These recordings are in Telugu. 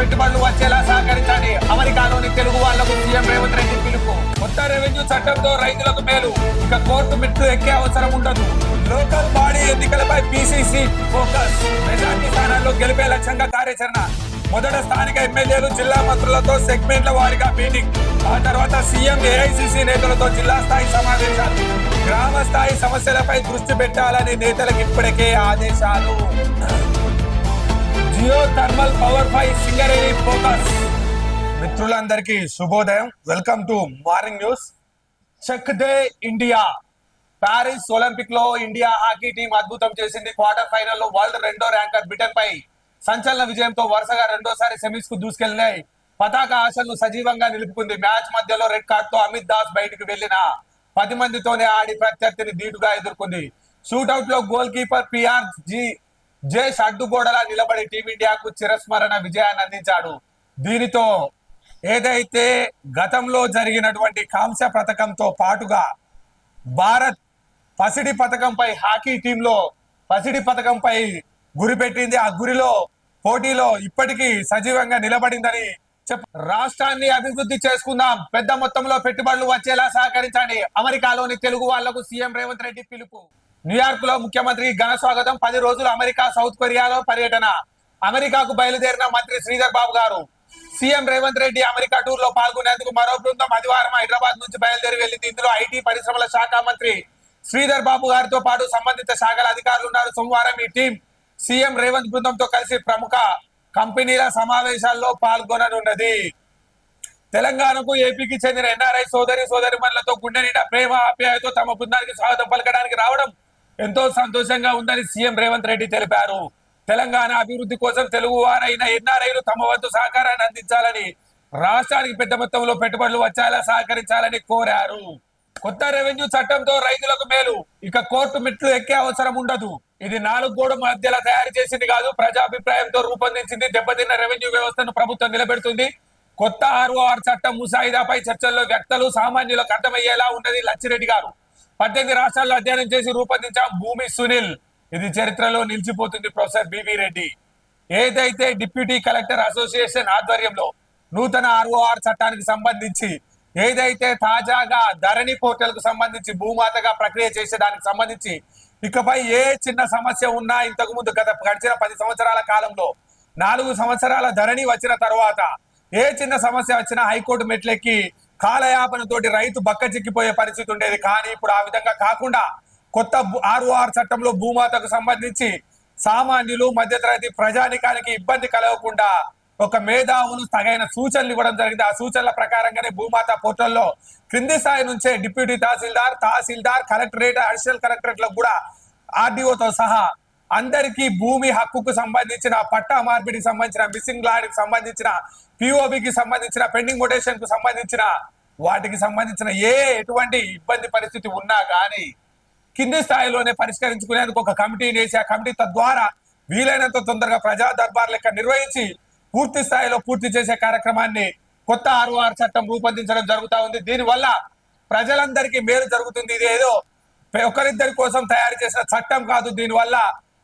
పెట్టుబడులు వచ్చేలా సహకరించండి. అమెరికాలోని తెలుగు వాళ్లకు సీఎం రేవంత్ రెడ్డి పిలుపు. కొత్త రెవెన్యూ చట్టంతో రైతులకు మేలు. ఇక కోర్టు మెట్లు ఎక్కే అవసరం ఉండదు. లోకల్ బాడీ ఎన్నికలపై పీసీసీ ఫోకస్. మెజార్టీ స్థానాల్లో గెలిపే లక్ష్యంగా కార్యాచరణ. మొదట స్థానిక ఎమ్మెల్యేలు జిల్లా మంత్రులతో సెగ్మెంట్ల వారీగా మీటింగ్. ఆ తర్వాత సీఎం ఏఐసీసీ నేతలతో జిల్లా స్థాయి సమావేశాలు. గ్రామ స్థాయి సమస్యలపై దృష్టి పెట్టాలని నేతలకు ఇప్పటికే ఆదేశాలు. జియో థర్మల్ పవర్ పై సింగరేణి ఫోకస్. మిత్రులందరికీ శుభోదయం. Welcome to morning news. Chak De India. Paris olympic లో ఇండియా హాకీ టీం అద్భుతం చేసింది. క్వార్టర్ ఫైనల్ లో వరల్డ్ రెండో ర్యాంకర్ బ్రిటన్ పై సంచలన విజయంతో వరుసగా రెండోసారి సెమీస్ కు దూసుకెళ్లినాయి. పతాక ఆశలను సజీవంగా నిలుపుకుంది. మ్యాచ్ మధ్యలో రెడ్ కార్డ్ తో అమిత్ దాస్ బయటకు వెళ్లిన 10 మందితోనే ఆడి ప్రత్యర్థిని ధీటుగా ఎదుర్కొంది. షూట్అవుట్ లో గోల్ కీపర్ పిఆర్ జేష్ అడ్డుగోడలా నిలబడి టీమిండియాకు చిరస్మరణ విజయాన్ని అందించాడు. దీనితో ఏదైతే గతంలో జరిగినటువంటి కాంస్య పథకంతో పాటుగా భారత్ పసిడి పథకంపై హాకీ టీంలో పసిడి పథకంపై గురి పెట్టింది. ఆ గురిలో పోటీలో ఇప్పటికీ సజీవంగా నిలబడిందని రాష్ట్రాన్ని అభివృద్ధి చేసుకుందాం. పెద్ద మొత్తంలో పెట్టుబడులు వచ్చేలా సహకరించండి. అమెరికాలోని తెలుగు వాళ్లకు సీఎం రేవంత్ రెడ్డి పిలుపు. న్యూయార్క్ లో ముఖ్యమంత్రి ఘన స్వాగతం. 10 రోజులు అమెరికా సౌత్ కొరియాలో పర్యటన. అమెరికాకు బయలుదేరిన మంత్రి శ్రీధర్ బాబు గారు. CM Revanth Reddy America tour లో పాల్గొనేందుకు మరో బృందం ఆదివారం హైదరాబాద్ నుంచి బయలుదేరి వెళ్లింది. ఇందులో ఐటీ పరిశ్రమల శాఖ మంత్రి శ్రీధర్ బాబు గారితో పాటు సంబంధిత శాఖల అధికారులు ఉన్నారు. సోమవారం ఈ టీం సీఎం రేవంత్ బృందంతో కలిసి ప్రముఖ కంపెనీల సమావేశాల్లో పాల్గొననున్నది. తెలంగాణకు ఏపీకి చెందిన ఎన్ఆర్ఐ సోదరిమణులతో గుండె నిండా ప్రేమ ఆప్యాయతో తమ బృందానికి స్వాగతం పలకడానికి రావడం ఎంతో సంతోషంగా ఉందని సీఎం రేవంత్ రెడ్డి తెలిపారు. తెలంగాణ అభివృద్ధి కోసం తెలుగు వారైన ఎన్ఆర్ఐలు తమ వంతు సహకారాన్ని అందించాలని, రాష్ట్రానికి పెద్ద మొత్తంలో పెట్టుబడులు వచ్చేలా సహకరించాలని కోరారు. కొత్త రెవెన్యూ చట్టంతో రైతులకు మేలు. ఇక కోర్టు మెట్లు ఎక్కే అవసరం ఉండదు. ఇది 4 గోడ మధ్యలో తయారు చేసింది కాదు, ప్రజాభిప్రాయంతో రూపొందించింది. దెబ్బతిన్న రెవెన్యూ వ్యవస్థను ప్రభుత్వం నిలబెడుతుంది. కొత్త ROR చట్టం ముసాయిదాపై చర్చల్లో వ్యక్తులు సామాన్యులకు అర్థమయ్యేలా ఉన్నది. లచ్చిరెడ్డి గారు 18 రాష్ట్రాల్లో అధ్యయనం చేసి రూపొందించాం. భూమి సునీల్. ఇది చరిత్రలో నిలిచిపోతుంది. Professor BV Reddy. ఏదైతే డిప్యూటీ కలెక్టర్ అసోసియేషన్ ఆధ్వర్యంలో నూతన ROR చట్టానికి సంబంధించి ఏదైతే తాజాగా ధరణి పోర్టల్ కు సంబంధించి భూమాతగా ప్రక్రియ చేసేదానికి సంబంధించి ఇకపై ఏ చిన్న సమస్య ఉన్నా ఇంతకు ముందు గడిచిన 10 సంవత్సరాల కాలంలో 4 సంవత్సరాల ధరణి వచ్చిన తర్వాత ఏ చిన్న సమస్య వచ్చినా హైకోర్టు మెట్లెక్కి కాలయాపనతోటి రైతు బక్క చిక్కిపోయే పరిస్థితి ఉండేది. కానీ ఇప్పుడు ఆ విధంగా కాకుండా కొత్త ROR చట్టంలో భూమాతకు సంబంధించి సామాన్యులు మధ్యతరగతి ప్రజానికానికి ఇబ్బంది కలగకుండా ఒక మేధావులు తగిన సూచనలు ఇవ్వడం జరిగింది. ఆ సూచనల ప్రకారంగానే భూమాత పోర్టల్లో క్రింది స్థాయి నుంచే డిప్యూటీ తహసీల్దార్ కలెక్టరేట్, అడిషనల్ కలెక్టరేట్లకు కూడా ఆర్డీఓతో సహా అందరికీ భూమి హక్కుకు సంబంధించిన, పట్టా మార్పిడికి సంబంధించిన, మిస్సింగ్ ల్యాండ్కి సంబంధించిన, పిఓబికి సంబంధించిన, పెండింగ్ మొటేషన్ కు సంబంధించిన వాటికి సంబంధించిన ఎటువంటి ఇబ్బంది పరిస్థితి ఉన్నా కానీ కింది స్థాయిలోనే పరిష్కరించుకునేందుకు ఒక కమిటీని వేసి ఆ కమిటీ తద్వారా వీలైనంత తొందరగా ప్రజా దర్బార్ లెక్క నిర్వహించి పూర్తి స్థాయిలో పూర్తి చేసే కార్యక్రమాన్ని కొత్త ROR చట్టం రూపొందించడం జరుగుతూ ఉంది. దీనివల్ల ప్రజలందరికీ మేలు జరుగుతుంది. ఇది ఏదో ఒకరిద్దరి కోసం తయారు చేసిన చట్టం కాదు. దీనివల్ల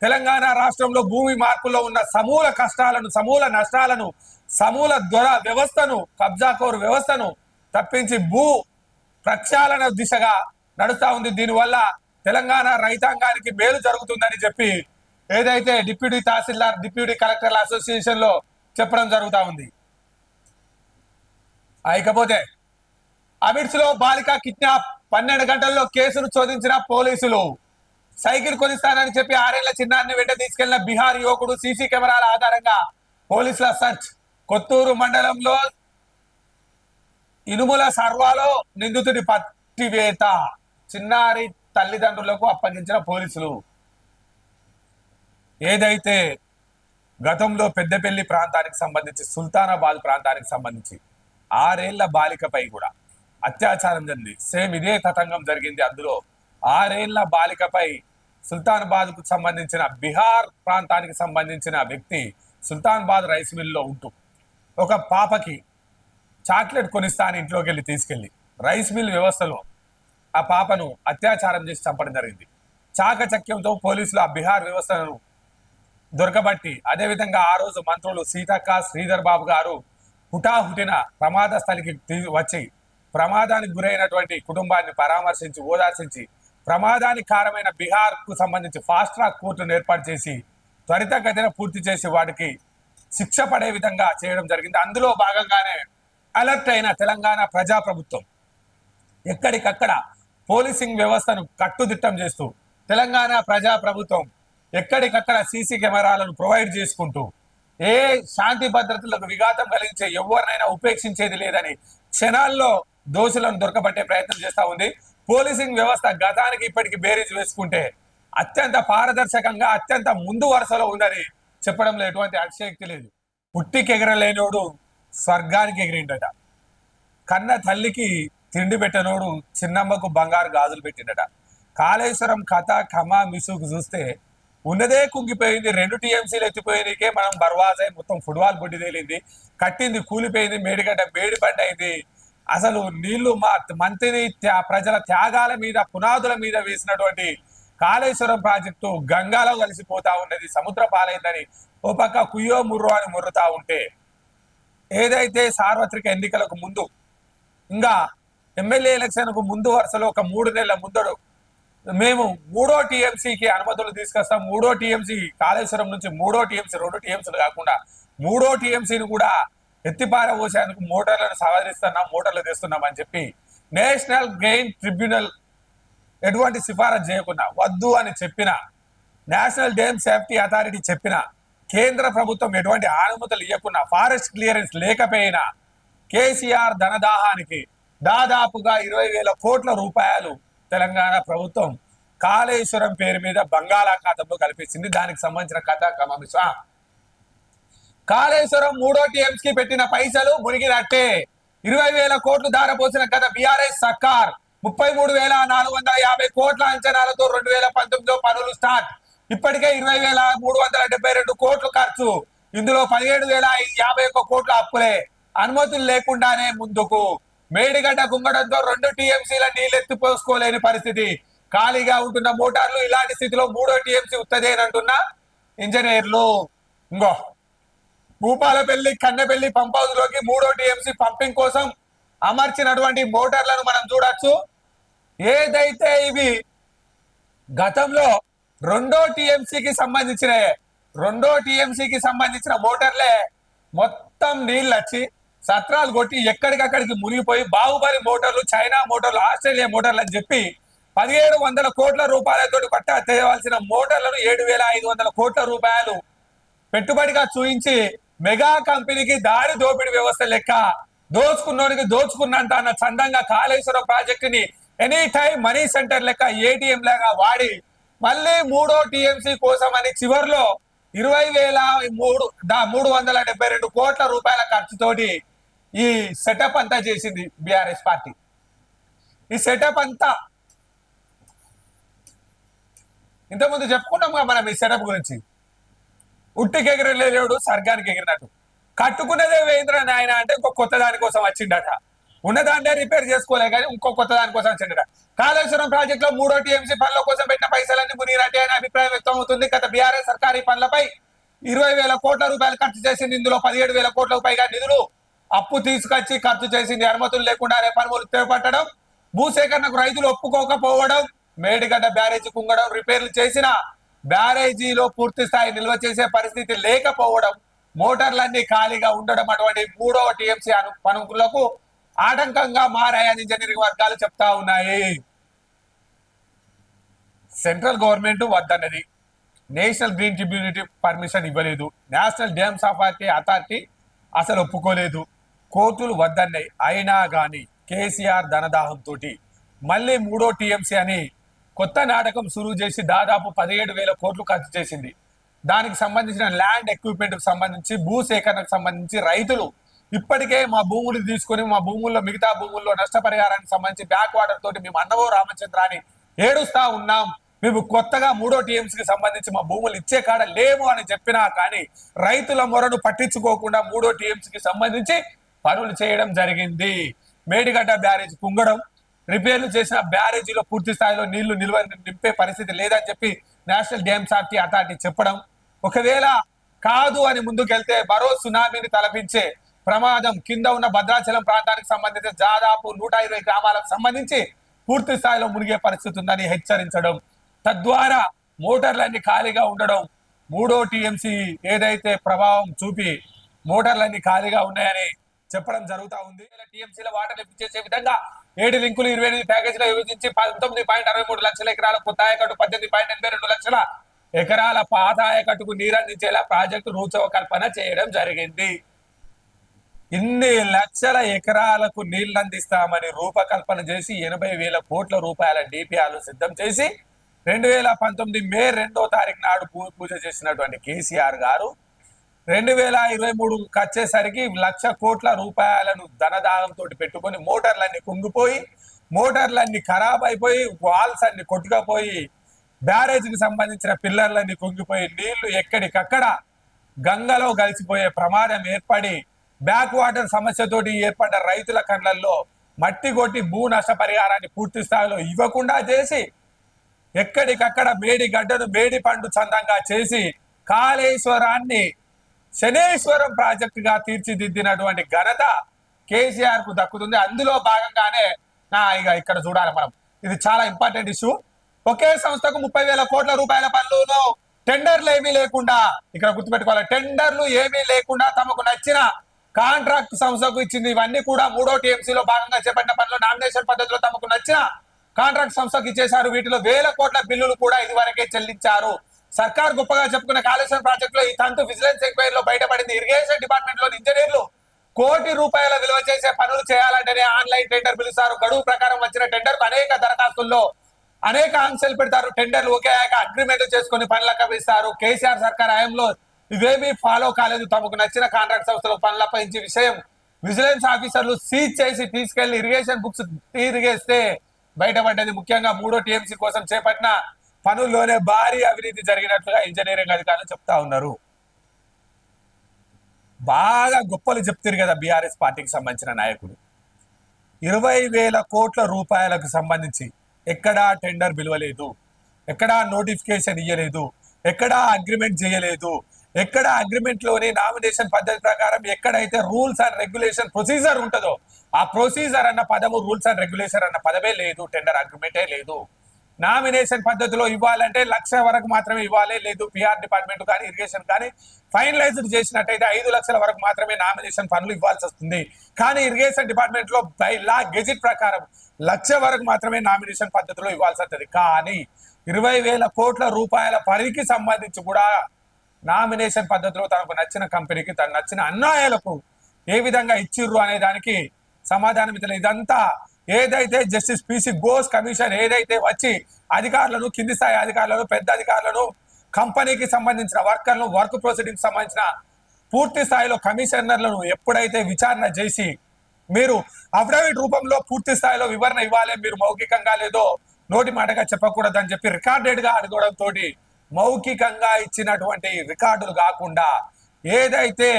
తెలంగాణ రాష్ట్రంలో భూమి మార్పులో ఉన్న సమూల కష్టాలను, సమూల నష్టాలను, సమూల వ్యవస్థను, కబ్జాకోరు వ్యవస్థను తప్పించి భూ ప్రక్షాళన దిశగా నడుస్తా ఉంది. దీనివల్ల తెలంగాణ రైతాంగానికి మేలు జరుగుతుందని చెప్పి ఏదైతే డిప్యూటీ తహసీల్దార్, డిప్యూటీ కలెక్టర్ల అసోసియేషన్ లో చెప్పడం జరుగుతా ఉంది. ఇకపోతే అమిడ్స్ లో బాలిక కిడ్నాప్. 12 గంటల్లో కేసును ఛోదించిన పోలీసులు. సైకిల్ కొనిస్తానని చెప్పి 6 ఏళ్ల చిన్నారిని వెంట తీసుకెళ్లిన బీహార్ యువకుడు. సీసీ కెమెరాల ఆధారంగా పోలీసుల సర్చ్. కొత్తూరు మండలంలో ఇనుముల సర్వాలో నిందితుడి పట్టివేత. చిన్నారి తల్లిదండ్రులకు అప్పగించిన పోలీసులు. ఏదైతే గతంలో పెద్దపల్లి ప్రాంతానికి సంబంధించి, సుల్తానాబాద్ ప్రాంతానికి సంబంధించి 6 ఏళ్ల బాలికపై కూడా అత్యాచారం జరిగింది. సేమ్ ఇదే తతంగం జరిగింది. అందులో 6 ఏళ్ల బాలికపై సుల్తానాబాద్ కు సంబంధించిన బీహార్ ప్రాంతానికి సంబంధించిన వ్యక్తి సుల్తానాబాద్ రైస్ మిల్లో ఉంటూ ఒక పాపకి చాక్లెట్ కొనిస్తా అని ఇంట్లోకి వెళ్ళి తీసుకెళ్లి రైస్ మిల్ వ్యవస్థలో ఆ పాపను అత్యాచారం చేసి చంపడం జరిగింది. చాకచక్యంతో పోలీసులు ఆ బీహార్ వ్యవస్థను దొరకబట్టి అదేవిధంగా ఆ రోజు మంత్రులు సీతక్క శ్రీధర్ బాబు గారు హుటాహుటిన ప్రమాద స్థలికి వచ్చి ప్రమాదానికి గురైనటువంటి కుటుంబాన్ని పరామర్శించి ఓదార్చించి ప్రమాదానికి కారణమైన బీహార్ కు సంబంధించి ఫాస్ట్ ట్రాక్ కోర్టును ఏర్పాటు చేసి త్వరితగతిన పూర్తి చేసి వాటికి శిక్ష పడే విధంగా చేయడం జరిగింది. అందులో భాగంగానే అలర్ట్ అయిన తెలంగాణ ప్రజాప్రభుత్వం ఎక్కడికక్కడ పోలీసింగ్ వ్యవస్థను కట్టుదిట్టం చేస్తూ తెలంగాణ ప్రజాప్రభుత్వం ఎక్కడికక్కడ సీసీ కెమెరాలను ప్రొవైడ్ చేసుకుంటూ ఏ శాంతి భద్రతలకు విఘాతం కలిగించే ఎవరినైనా ఉపేక్షించేది లేదని క్షణాల్లో దోషులను దొరకబట్టే ప్రయత్నం చేస్తా ఉంది. పోలీసింగ్ వ్యవస్థ గతానికి ఇప్పటికి బేరీజ్ వేసుకుంటే అత్యంత పారదర్శకంగా అత్యంత ముందు వరుసలో ఉందని చెప్పడంలో ఎటువంటి అతిశయోక్తి లేదు. పుట్టికి ఎగరలేనోడు స్వర్గానికి ఎగిరిండట, కన్న తల్లికి తిండి పెట్టనోడు చిన్నమ్మకు బంగారు గాజులు పెట్టిండట. కాళేశ్వరం కథ కమా మిసుకు చూస్తే ఉన్నదే కుంగిపోయింది, 2 టీఎంసీలు ఎత్తిపోయినకే మనం బర్వాజై మొత్తం ఫుట్బాల్ బొడ్డి తేలింది, కట్టింది కూలిపోయింది, మేడిగడ్డ మేడిపడ్డ అయింది. అసలు నీళ్లు మా మంత్రి ప్రజల త్యాగాల మీద పునాదుల మీద వేసినటువంటి కాళేశ్వరం ప్రాజెక్టు గంగాలో కలిసిపోతా ఉన్నది, సముద్ర పాలైందని ఓ పక్క కుయ్యో ముర్రో అని ముర్రుతా ఉంటే ఏదైతే సార్వత్రిక ఎన్నికలకు ముందు ఇంకా ఎమ్మెల్యే ఎలక్షన్ కు ముందు వరుసలో ఒక 3 నెలల ముందడు మేము 3వ టీఎంసీకి అనుమతులు తీసుకొస్తాం, 3వ టీఎంసీ కాళేశ్వరం నుంచి 3వ టీఎంసీ 2 టీఎంసీలు కాకుండా 3వ టీఎంసీని కూడా ఎత్తిపారబోసేందుకు మోటార్లను సవరిస్తున్నాం, మోటార్లు తెస్తున్నాం అని చెప్పి నేషనల్ గ్రెయిన్ ట్రిబ్యునల్ ఎటువంటి సిఫారసు చేయకుండా వద్దు అని చెప్పిన, నేషనల్ డ్యామ్ సేఫ్టీ అథారిటీ చెప్పిన, కేంద్ర ప్రభుత్వం ఎటువంటి అనుమతులు ఇవ్వకుండా, ఫారెస్ట్ క్లియరెన్స్ లేకపోయినా కేసీఆర్ ధనదాహానికి దాదాపుగా 20,000 కోట్ల రూపాయలు తెలంగాణ ప్రభుత్వం కాళేశ్వరం పేరు మీద బంగాళాఖాతంలో కల్పించింది. దానికి సంబంధించిన కథ కమమిషా. కాళేశ్వరం 3వ టీఎంసీకి పెట్టిన పైసలు మునిగినట్టే. 20,000 కోట్లు దారపోసిన గత బీఆర్ఎస్ సర్కార్ 33,450 కోట్ల అంచనాలతో 2019లో పనులు స్టార్ట్. ఇప్పటికే 20,372 కోట్లు ఖర్చు. ఇందులో 17,051 కోట్ల అప్పులే. అనుమతులు లేకుండానే ముందుకు. మేడిగడ్డ కుంగడంతో 2 టీఎంసీల నీళ్ళెత్తిపోసుకోలేని పరిస్థితి. ఖాళీగా ఉంటున్న మోటార్లు. ఇలాంటి స్థితిలో 3వ టీఎంసీ ఉత్తదేనంటున్న ఇంజనీర్లు. ఇంకో భూపాలపల్లి కన్నెపల్లి పంప్ హౌస్ లోకి 3వ టీఎంసీ పంపింగ్ కోసం అమర్చినటువంటి మోటార్లను మనం చూడొచ్చు. ఏదైతే ఇవి గతంలో 2వ టీఎంసీకి సంబంధించిన మోటార్లే మొత్తం నీళ్ళు వచ్చి సత్రాలు కొట్టి ఎక్కడికక్కడికి మునిగిపోయి బాహుబలి మోటార్లు, చైనా మోటార్లు, ఆస్ట్రేలియా మోటార్లు అని చెప్పి 1,700 కోట్ల రూపాయలతో పట్టా తేవాల్సిన మోటార్లను 7,500 కోట్ల రూపాయలు పెట్టుబడిగా చూయించి మెగా కంపెనీకి దారి దోపిడి వ్యవస్థ లెక్క దోచుకున్నోనికి దోచుకున్నంత అన్న చందంగా కాళేశ్వరం ప్రాజెక్టుని ఎనీ టైం మనీ సెంటర్ లెక్క ఏటీఎం లాగా వాడి మళ్ళీ 3వ టీఎంసీ కోసం అని చివరిలో 20,372 కోట్ల రూపాయల ఖర్చుతోటి ఈ సెటప్ అంతా చేసింది బీఆర్ఎస్ పార్టీ. ఈ సెటప్ అంతా ఇంతకుముందు చెప్పుకున్నాం మనం ఈ సెటప్ గురించి. ఉట్టికి ఎగిరలేడు స్వర్గానికి ఎగిరినట్టు. కట్టుకున్నదే వేంద్ర నాయన అంటే ఇంకో కొత్త దాని కోసం వచ్చిండట. ఉన్నదాన్నే రిపేర్ చేసుకోలే కానీ ఇంకో కొత్త దాని కోసం వచ్చిండట. కాళేశ్వరం ప్రాజెక్ట్ లో 3వ టీఎంసీ పనుల కోసం పెట్టిన పైసలన్నీ మునిగినట్టే అనే అభిప్రాయం వ్యక్తం అవుతుంది. గత బీఆర్ఎస్ సర్కారీ పనులపై 20,000 కోట్ల రూపాయలు ఖర్చు చేసింది. ఇందులో 17,000 కోట్లకు పైగా నిధులు అప్పు తీసుకొచ్చి ఖర్చు చేసింది. అనుమతులు లేకుండానే పనులు చేపట్టడం, భూసేకరణకు రైతులు ఒప్పుకోకపోవడం, మేడిగడ్డ బ్యారేజీ కుంగడం, రిపేర్లు చేసిన బ్యారేజీలో పూర్తి స్థాయి నిల్వ చేసే పరిస్థితి లేకపోవడం, మోటార్లన్నీ ఖాళీగా ఉండడం అటువంటి 3వ టీఎంసీ పనులకు ఆటంకంగా మారాయని ఇంజనీరింగ్ వర్గాలు చెప్తా ఉన్నాయి. సెంట్రల్ గవర్నమెంట్ వద్దన్నది, నేషనల్ గ్రీన్ ట్రిబ్యునల్ పర్మిషన్ ఇవ్వలేదు, నేషనల్ డ్యామ్ అథారిటీ అసలు ఒప్పుకోలేదు, కోర్టులు వద్దన్నాయి. అయినా కానీ కేసీఆర్ ధనదాహంతో మళ్ళీ 3వ టీఎంసీ అని కొత్త నాటకం సురువు చేసి దాదాపు 17,000 కోట్లు ఖర్చు చేసింది. దానికి సంబంధించిన ల్యాండ్ ఎక్విప్మెంట్ కు సంబంధించి, భూసేకరణకు సంబంధించి రైతులు ఇప్పటికే మా భూములు తీసుకొని మా భూముల్లో మిగతా భూముల్లో నష్టపరిహారానికి సంబంధించి బ్యాక్ వాటర్ తోటి మేము అన్నవో రామచంద్ర అని ఏడుస్తా ఉన్నాం. మేము కొత్తగా 3వ టీఎంసీకి సంబంధించి మా భూములు ఇచ్చే కాడ లేము అని చెప్పినా కానీ రైతుల మొరను పట్టించుకోకుండా 3వ టీఎంసీకి సంబంధించి పనులు చేయడం జరిగింది. మేడిగడ్డ బ్యారేజ్ కుంగడం, రిపేర్లు చేసిన బ్యారేజీలో పూర్తి స్థాయిలో నీళ్లు నిల్వ నింపే పరిస్థితి లేదని చెప్పి నేషనల్ డ్యామ్ సేఫ్టీ అథారిటీ చెప్పడం, ఒకవేళ కాదు అని ముందుకెళ్తే మరో సునామీని తలపించే ప్రమాదం కింద ఉన్న భద్రాచలం ప్రాంతానికి సంబంధించి దాదాపు 120 గ్రామాలకు సంబంధించి పూర్తి స్థాయిలో మునిగే పరిస్థితి ఉందని హెచ్చరించడం, తద్వారా మోటార్లన్నీ ఖాళీగా ఉండడం, మూడో టీఎంసీ ఏదైతే ప్రభావం చూపి మోటార్లన్నీ ఖాళీగా ఉన్నాయని చెప్పడం జరుగుతూ ఉంది. టీఎంసీల వాటర్ లిఫ్ట్ చేసే విధంగా 7 లింకులు 28 ప్యాకేజీలో విభజించి 19.63 లక్షల ఎకరాల కొత్త ఆయకట్టు 18.82 లక్షల ఎకరాల పాత ఆయకట్టుకు నీరందించేలా ప్రాజెక్టు రూపకల్పన చేయడం జరిగింది. ఇన్ని లక్షల ఎకరాలకు నీళ్లు అందిస్తామని రూపకల్పన చేసి 80,000 కోట్ల రూపాయల డిపిఆర్లు సిద్ధం చేసి 2019 మే 2వ తారీఖు నాడు భూమి పూజ చేసినటువంటి కేసీఆర్ గారు 2023 వచ్చేసరికి 1,00,000 కోట్ల రూపాయలను ధనదానంతో పెట్టుకొని మోటార్లన్నీ కుంగిపోయి, మోటార్లన్నీ ఖరాబ్ అయిపోయి, వాల్స్ అన్ని కొట్టుకపోయి, బ్యారేజ్కి సంబంధించిన పిల్లర్లన్నీ కుంగిపోయి, నీళ్లు ఎక్కడికక్కడ గంగలో కలిసిపోయే ప్రమాదం ఏర్పడి, బ్యాక్ వాటర్ సమస్యతోటి ఏర్పడ్డ రైతుల కళ్ళల్లో మట్టి కొట్టి భూ నష్ట పరిహారాన్ని పూర్తి స్థాయిలో ఇవ్వకుండా చేసి, ఎక్కడికక్కడ మేడి గడ్డను మేడి పండు చందంగా చేసి కాళేశ్వరాన్ని శనేశ్వరం ప్రాజెక్టుగా తీర్చిదిద్దినటువంటి ఘనత కేసీఆర్ కు దక్కుతుంది. అందులో భాగంగానే ఇక ఇక్కడ చూడాలి మనం, ఇది చాలా ఇంపార్టెంట్ ఇష్యూ. ఒకే సంస్థకు 30,000 కోట్ల రూపాయల పనులు టెండర్లు ఏమీ లేకుండా, ఇక్కడ గుర్తుపెట్టుకోవాలి, టెండర్లు ఏమీ లేకుండా తమకు నచ్చిన కాంట్రాక్ట్ సంస్థకు ఇచ్చింది. ఇవన్నీ కూడా మూడో టీఎంసీలో భాగంగా చేపట్టిన పనులు నామినేషన్ పద్ధతిలో తమకు నచ్చిన కాంట్రాక్ట్ సంస్థకు ఇచ్చేశారు. వీటిలో 1,000 కోట్ల బిల్లులు కూడా ఇదివరకే చెల్లించారు. సర్కార్ గొప్పగా చెప్పుకున్న కాళేశ్వరం ప్రాజెక్ట్ లో ఈ తంతు విజిలెన్స్ ఎంక్వైరీలో బయటపడింది. ఇరిగేషన్ డిపార్ట్మెంట్ లోని ఇంజనీర్లు ₹1,00,00,000 విలువ చేసే పనులు చేయాలంటేనే ఆన్లైన్ టెండర్ పిలుస్తారు. గడువు ప్రకారం వచ్చిన టెండర్ అనేక దరఖాస్తుల్లో అనేక ఆంక్షలు పెడతారు. టెండర్లు ఒకే అగ్రిమెంట్ చేసుకుని పనులకు అప్పిస్తారు. కేసీఆర్ సర్కార్ హయాంలో ఇవేమీ ఫాలో కాలేదు. తమకు నచ్చిన కాంట్రాక్ట్ సంస్థలు పనులు అప్పగించి విషయం విజిలెన్స్ ఆఫీసర్లు సీజ్ చేసి తీసుకెళ్లి ఇరిగేషన్ బుక్స్ తిరిగేస్తే బయటపడ్డది. ముఖ్యంగా మూడో టీఎంసీ కోసం చేపట్టిన పనుల్లోనే భారీ అవినీతి జరిగినట్లుగా ఇంజనీరింగ్ అధికారులు చెప్తా ఉన్నారు. బాగా గొప్పలు చెప్తారు కదా బీఆర్ఎస్ పార్టీకి సంబంధించిన నాయకులు. 20,000 కోట్ల రూపాయలకు సంబంధించి ఎక్కడా టెండర్ పిలవలేదు, ఎక్కడా నోటిఫికేషన్ ఇయ్యలేదు, ఎక్కడా అగ్రిమెంట్ చేయలేదు, ఎక్కడ అగ్రిమెంట్ లోని నామినేషన్ పద్ధతి ప్రకారం ఎక్కడైతే రూల్స్ అండ్ రెగ్యులేషన్ ప్రొసీజర్ ఉంటుందో ఆ ప్రొసీజర్ అన్న పదము, రూల్స్ అండ్ రెగ్యులేషన్ అన్న పదమే లేదు, టెండర్ అగ్రిమెంటే లేదు. నామినేషన్ పద్ధతిలో ఇవ్వాలంటే 1,00,000 వరకు మాత్రమే ఇవ్వాలి, లేదు పిఆర్ డిపార్ట్మెంట్ కానీ ఇరిగేషన్ కానీ ఫైనలైజ్డ్ చేసినట్టయితే 5 లక్షల వరకు మాత్రమే నామినేషన్ పనులు ఇవ్వాల్సి వస్తుంది. కానీ ఇరిగేషన్ డిపార్ట్మెంట్ లో బై లా గెజిట్ ప్రకారం 1,00,000 వరకు మాత్రమే నామినేషన్ పద్ధతిలో ఇవ్వాల్సి వస్తుంది. కానీ 20,000 కోట్ల రూపాయల పనికి సంబంధించి కూడా నామినేషన్ పద్ధతిలో తనకు నచ్చిన కంపెనీకి తను నచ్చిన అన్యాయాలకు ఏ విధంగా ఇచ్చిర్రు అనే దానికి సమాధానం ఇతలేదు. ఇదంతా ఏదైతే జస్టిస్ పిసి ఘోష్ కమిషన్ ఏదైతే వచ్చి అధికారులను, కింది స్థాయి అధికారులను, పెద్ద అధికారులను, కంపెనీకి సంబంధించిన వర్కర్లను, వర్క్ ప్రొసీడింగ్ సంబంధించిన పూర్తి స్థాయిలో కమిషనర్లను ఎప్పుడైతే విచారణ చేసి మీరు అఫిడవిట్ రూపంలో పూర్తి స్థాయిలో వివరణ ఇవ్వాలి, మీరు మౌఖికంగా లేదో నోటి మాటగా చెప్పకూడదని చెప్పి రికార్డెడ్ గా అడగడంతో మౌఖికంగా ఇచ్చినటువంటి రికార్డులు కాకుండా ఏదైతే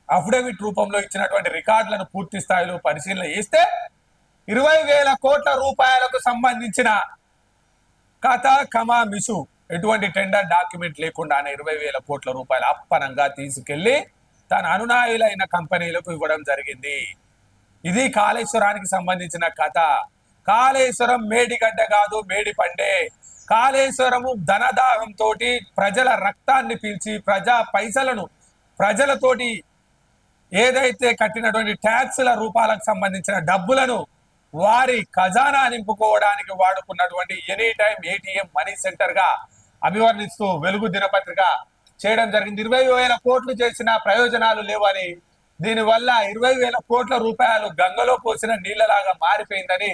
అఫిడవిట్ రూపంలో ఇచ్చినటువంటి రికార్డులను పూర్తి స్థాయిలో పరిశీలన చేస్తే 20,000 కోట్ల రూపాయలకు సంబంధించిన కథ కమా మిసు ఎటువంటి టెండర్ డాక్యుమెంట్ లేకుండానే 20,000 కోట్ల రూపాయలు అప్పనంగా తీసుకెళ్లి తన అనునాయులైన కంపెనీలకు ఇవ్వడం జరిగింది. ఇది కాళేశ్వరానికి సంబంధించిన కథ. కాళేశ్వరం మేడిగడ్డ కాదు, మేడి పండే. కాళేశ్వరము ధనదాహంతో ప్రజల రక్తాన్ని పీల్చి ప్రజా పైసలను ప్రజలతోటి ఏదైతే కట్టినటువంటి ట్యాక్సుల రూపాలకు సంబంధించిన డబ్బులను వారి ఖజానా నింపుకోవడానికి వాడుకున్నటువంటి any time ATM money centre గా అభివర్ణిస్తూ వెలుగు దినపత్రిక చేయడం జరిగింది. 20,000 కోట్లు చేసిన ప్రయోజనాలు లేవని, దీనివల్ల 20,000 కోట్ల రూపాయలు గంగలో పోసిన నీళ్లలాగా మారిపోయిందని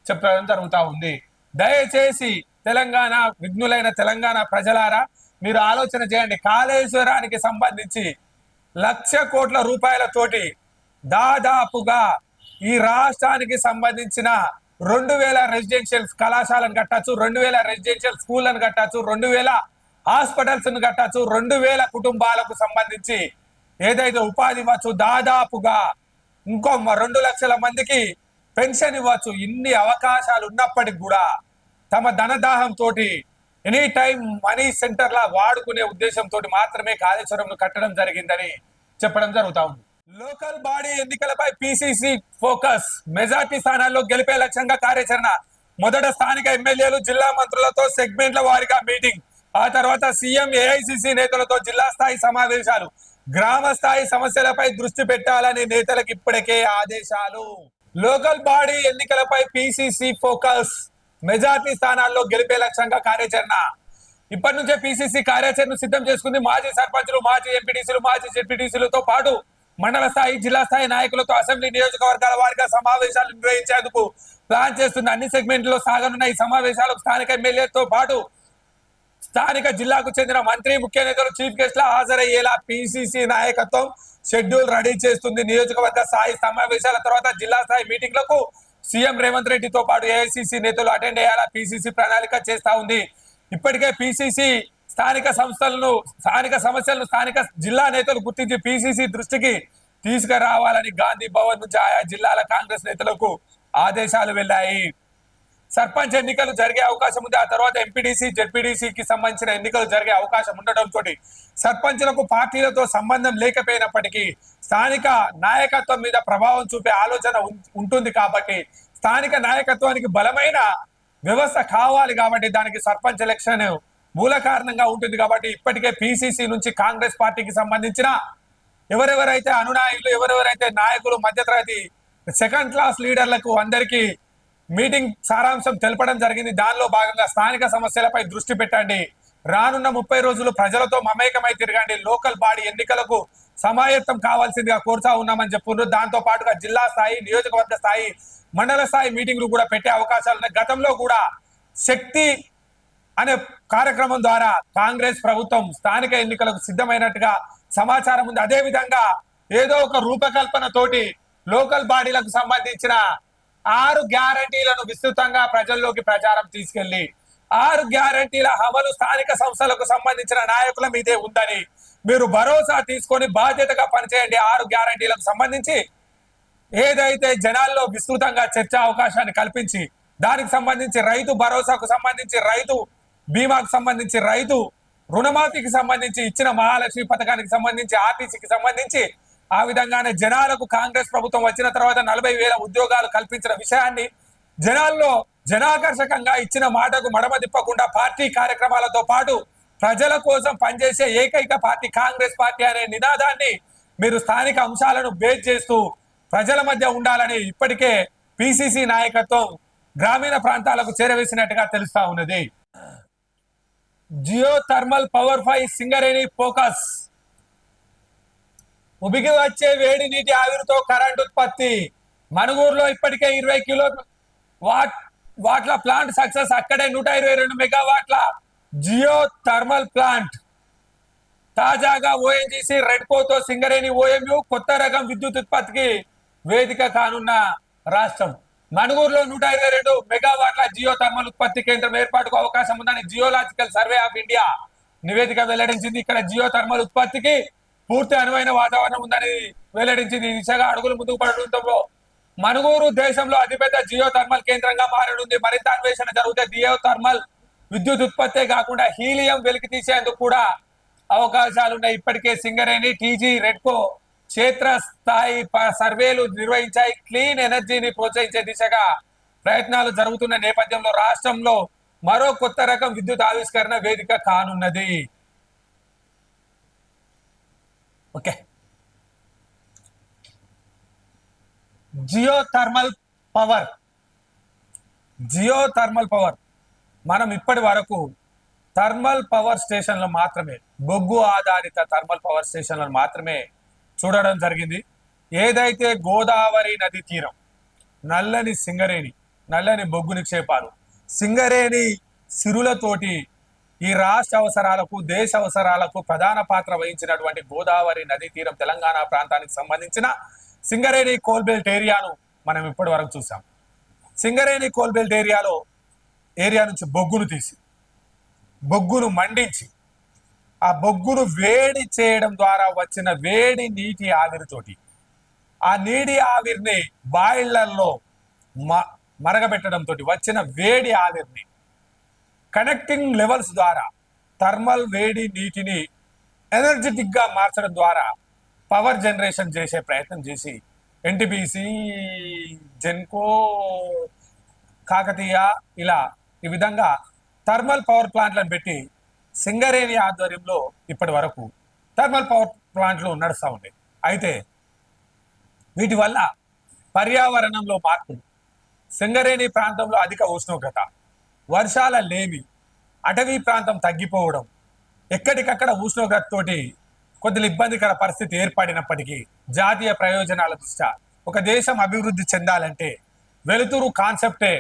చెప్పడం జరుగుతూ ఉంది. దయచేసి తెలంగాణ విఘ్నులైన తెలంగాణ ప్రజలారా మీరు ఆలోచన చేయండి. కాళేశ్వరానికి సంబంధించి 1,00,000 కోట్ల రూపాయలతోటి దాదాపుగా ఈ రాష్ట్రానికి సంబంధించిన 2,000 రెసిడెన్షియల్ కళాశాలను కట్టచ్చు, 2,000 రెసిడెన్షియల్ స్కూళ్లను కట్టచ్చు, 2,000 హాస్పిటల్స్ ను కట్టచ్చు, 2,000 కుటుంబాలకు సంబంధించి ఏదైతే ఉపాధి ఇవ్వచ్చు, దాదాపుగా ఇంకో 2 లక్షల మందికి పెన్షన్ ఇవ్వచ్చు. ఇన్ని అవకాశాలు ఉన్నప్పటికి కూడా తమ ధనదాహంతో ఎనీ టైం మనీ సెంటర్లా వాడుకునే ఉద్దేశంతో మాత్రమే కాళేశ్వరంను కట్టడం జరిగిందని చెప్పడం జరుగుతా ఉంది. లోకల్ బాడీ ఎన్నికలపై పిసిసి ఫోకస్, మెజార్టీ స్థానాల్లో గెలిపే లక్ష్యంగా కార్యాచరణ. మొదట స్థానిక ఎమ్మెల్యేలు జిల్లా మంత్రులతో సెగ్మెంట్ల వారీగా మీటింగ్, ఆ తర్వాత సీఎం ఏఐసిసి నేతలతో జిల్లా స్థాయి సమావేశాలు. గ్రామ స్థాయి సమస్యలపై దృష్టి పెట్టాలని నేతలకు ఇప్పటికే ఆదేశాలు. లోకల్ బాడీ ఎన్నికలపై పిసిసి ఫోకస్, మెజార్టీ స్థానాల్లో గెలిపే లక్ష్యంగా కార్యాచరణ. ఇప్పటి నుంచే పిసిసి కార్యాచరణ సిద్ధం చేసుకుంది. మాజీ సర్పంచులు, మాజీ ఎంపీటీసీలు, మాజీ జెడ్పీటీసీలతో పాటు మండల స్థాయి, జిల్లా స్థాయి నాయకులతో అసెంబ్లీ నియోజకవర్గాల వారిగా సమావేశాలు నిర్వహించేందుకు ప్లాన్ చేస్తుంది. అన్ని సెగ్మెంట్లో సాగనున్న ఈ సమావేశాలకు స్థానిక ఎమ్మెల్యేతో పాటు స్థానిక జిల్లాకు చెందిన మంత్రి, ముఖ్య నేతలు చీఫ్ గెస్ట్ లా హాజరయ్యేలా పిసిసి నాయకత్వం షెడ్యూల్ రెడీ చేస్తుంది. నియోజకవర్గ స్థాయి సమావేశాల తర్వాత జిల్లా స్థాయి మీటింగ్లకు సీఎం రేవంత్ రెడ్డితో పాటు ఏఐసిసి నేతలు అటెండ్ అయ్యేలా పిసిసి ప్రణాళిక చేస్తా ఉంది. ఇప్పటికే పిసిసి స్థానిక సమస్యలను స్థానిక జిల్లా నేతలు గుర్తించి పిసిసి దృష్టికి తీసుకురావాలని గాంధీ భవన్ నుంచి ఆయా జిల్లాల కాంగ్రెస్ నేతలకు ఆదేశాలు వెళ్లాయి. సర్పంచ్ ఎన్నికలు జరిగే అవకాశం ఉంది. ఆ తర్వాత ఎంపీడీసీ, జెడ్పీడీసీకి సంబంధించిన ఎన్నికలు జరిగే అవకాశం ఉండటంతో సర్పంచ్లకు పార్టీలతో సంబంధం లేకపోయినప్పటికీ స్థానిక నాయకత్వం మీద ప్రభావం చూపే ఆలోచన ఉంటుంది. కాబట్టి స్థానిక నాయకత్వానికి బలమైన వ్యవస్థ కావాలి. కాబట్టి దానికి సర్పంచ్ ఎలక్షన్ మూల కారణంగా ఉంటుంది. కాబట్టి ఇప్పటికే పిసిసి నుంచి కాంగ్రెస్ పార్టీకి సంబంధించిన ఎవరెవరైతే అనునాయులు, ఎవరెవరైతే నాయకులు, మధ్యతరగతి సెకండ్ క్లాస్ లీడర్లకు అందరికీ మీటింగ్ సారాంశం తెలపడం జరిగింది. దానిలో భాగంగా స్థానిక సమస్యలపై దృష్టి పెట్టండి, రానున్న 30 రోజులు ప్రజలతో మమేకమై తిరగండి, లోకల్ బాడీ ఎన్నికలకు సమాయత్తం కావాల్సిందిగా కోరుతా ఉన్నామని చెప్పున్నారు. దాంతో పాటుగా జిల్లా స్థాయి, నియోజకవర్గ స్థాయి, మండల స్థాయి మీటింగ్లు కూడా పెట్టే అవకాశాలు ఉన్నాయి. గతంలో కూడా శక్తి అనే కార్యక్రమం ద్వారా కాంగ్రెస్ ప్రభుత్వం స్థానిక ఎన్నికలకు సిద్ధమైనట్టుగా సమాచారం ఉంది. అదే విధంగా ఏదో ఒక రూపకల్పన తోటి లోకల్ బాడీలకు సంబంధించిన 6 గ్యారంటీలను విస్తృతంగా ప్రజల్లోకి ప్రచారం తీసుకెళ్లి 6 గ్యారంటీల అమలు స్థానిక సంస్థలకు సంబంధించిన నాయకుల మీదే ఉందని మీరు భరోసా తీసుకొని బాధ్యతగా పనిచేయండి. 6 గ్యారంటీలకు సంబంధించి ఏదైతే జనాల్లో విస్తృతంగా చర్చా అవకాశాన్ని కల్పించి దానికి సంబంధించి రైతు భరోసాకు సంబంధించి, రైతు బీమాకు సంబంధించి, రైతు రుణమాఫీకి సంబంధించి, ఇచ్చిన మహాలక్ష్మి పథకానికి సంబంధించి, ఆర్టీసీకి సంబంధించి, ఆ విధంగానే జనాలకు కాంగ్రెస్ ప్రభుత్వం వచ్చిన తర్వాత 40,000 ఉద్యోగాలు కల్పించిన విషయాన్ని జనాల్లో జనాకర్షకంగా ఇచ్చిన మాటకు మడమ తిప్పకుండా పార్టీ కార్యక్రమాలతో పాటు ప్రజల కోసం పనిచేసే ఏకైక పార్టీ కాంగ్రెస్ పార్టీ అనే నినాదాన్ని మీరు స్థానిక అంశాలను బేస్ చేస్తూ ప్రజల మధ్య ఉండాలని ఇప్పటికే పిసిసి నాయకత్వం గ్రామీణ ప్రాంతాలకు చేరవేసినట్టుగా తెలుస్తా ఉన్నది. జియో థర్మల్ పవర్ పై సింగరేణి ఫోకస్. ఉబికి వచ్చే వేడి నీటి ఆవిరితో కరెంట్ ఉత్పత్తి. మనుగూరులో ఇప్పటికే 20 కిలో వాట్ల ప్లాంట్ సక్సెస్. అక్కడే 122 మెగావాట్ల జియో థర్మల్ ప్లాంట్. తాజాగా ఓఎన్జీసీ రెడ్కోతో సింగరేణి ఓఎంయు కొత్త రకం విద్యుత్ ఉత్పత్తికి వేదిక కానున్న రాష్ట్రం. మనుగూరులో 122 మెగావాట్ల జియో థర్మల్ ఉత్పత్తి కేంద్రం ఏర్పాటుకు అవకాశం ఉందని జియోలాజికల్ సర్వే ఆఫ్ ఇండియా నివేదిక వెల్లడించింది. ఇక్కడ జియో థర్మల్ ఉత్పత్తికి పూర్తి అనువైన వాతావరణం ఉందని వెల్లడించింది. ఈ దిశగా అడుగులు ముందుకు పడడంతో మనుగూరు దేశంలో అతిపెద్ద జియో థర్మల్ కేంద్రంగా మారనుంది. మరింత అన్వేషణ జరిగితే జియో థర్మల్ విద్యుత్ ఉత్పత్తే కాకుండా హీలియం వెలికి తీసేందుకు కూడా అవకాశాలున్నాయి. ఇప్పటికే సింగరేణి, టీజీ, రెడ్కో క్షేత్రస్థాయి సర్వేలు నిర్వహించాయి. క్లీన్ ఎనర్జీని ప్రోత్సహించే దిశగా ప్రయత్నాలు జరుగుతున్న నేపథ్యంలో రాష్ట్రంలో మరో కొత్త రకం విద్యుత్ ఆవిష్కరణ వేదిక కానున్నది. Okay, geo thermal power. Geo thermal power మనం ఇప్పటి వరకు థర్మల్ పవర్ స్టేషన్లు మాత్రమే, బొగ్గు ఆధారిత థర్మల్ పవర్ స్టేషన్లను మాత్రమే చూడడం జరిగింది. ఏదైతే గోదావరి నది తీరం, నల్లని సింగరేణి, నల్లని బొగ్గు నిక్షేపాలు, సింగరేణి సిరులతోటి ఈ రాష్ట్ర అవసరాలకు, దేశ అవసరాలకు ప్రధాన పాత్ర వహించినటువంటి గోదావరి నది తీరం తెలంగాణ ప్రాంతానికి సంబంధించిన సింగరేణి కోల్బెల్ట్ ఏరియాను మనం ఇప్పటి వరకు చూసాం. సింగరేణి కోల్బెల్ట్ ఏరియా నుంచి బొగ్గును తీసి, బొగ్గును మండించి, ఆ బొగ్గును వేడి చేయడం ద్వారా వచ్చిన వేడి నీటి ఆవిరితోటి ఆ నీటి ఆవిరిని బాయిలర్లో మరగబెట్టడంతో వచ్చిన వేడి ఆవిరిని కనెక్టింగ్ లెవెల్స్ ద్వారా థర్మల్ వేడి నీటిని ఎనర్జెటిక్ గా మార్చడం ద్వారా పవర్ జనరేషన్ చేసే ప్రయత్నం చేసి ఎన్టీపీసీ, జెన్కో, కాకతీయ ఇలా ఈ విధంగా థర్మల్ పవర్ ప్లాంట్లను పెట్టి సింగరేణి ఆధ్వర్యంలో ఇప్పటి వరకు థర్మల్ పవర్ ప్లాంట్లు నడుస్తూ ఉన్నాయి. అయితే వీటి వల్ల పర్యావరణంలో మార్పులు, సింగరేణి ప్రాంతంలో అధిక ఉష్ణోగ్రత, వర్షాల లేమి, అటవీ ప్రాంతం తగ్గిపోవడం, ఎక్కడికక్కడ ఉష్ణోగ్రతతోటి కొద్దిగా ఇబ్బందికర పరిస్థితి ఏర్పడినప్పటికీ జాతీయ ప్రయోజనాల దృష్ట్యా ఒక దేశం అభివృద్ధి చెందాలంటే వెలుతురు కాన్సెప్టే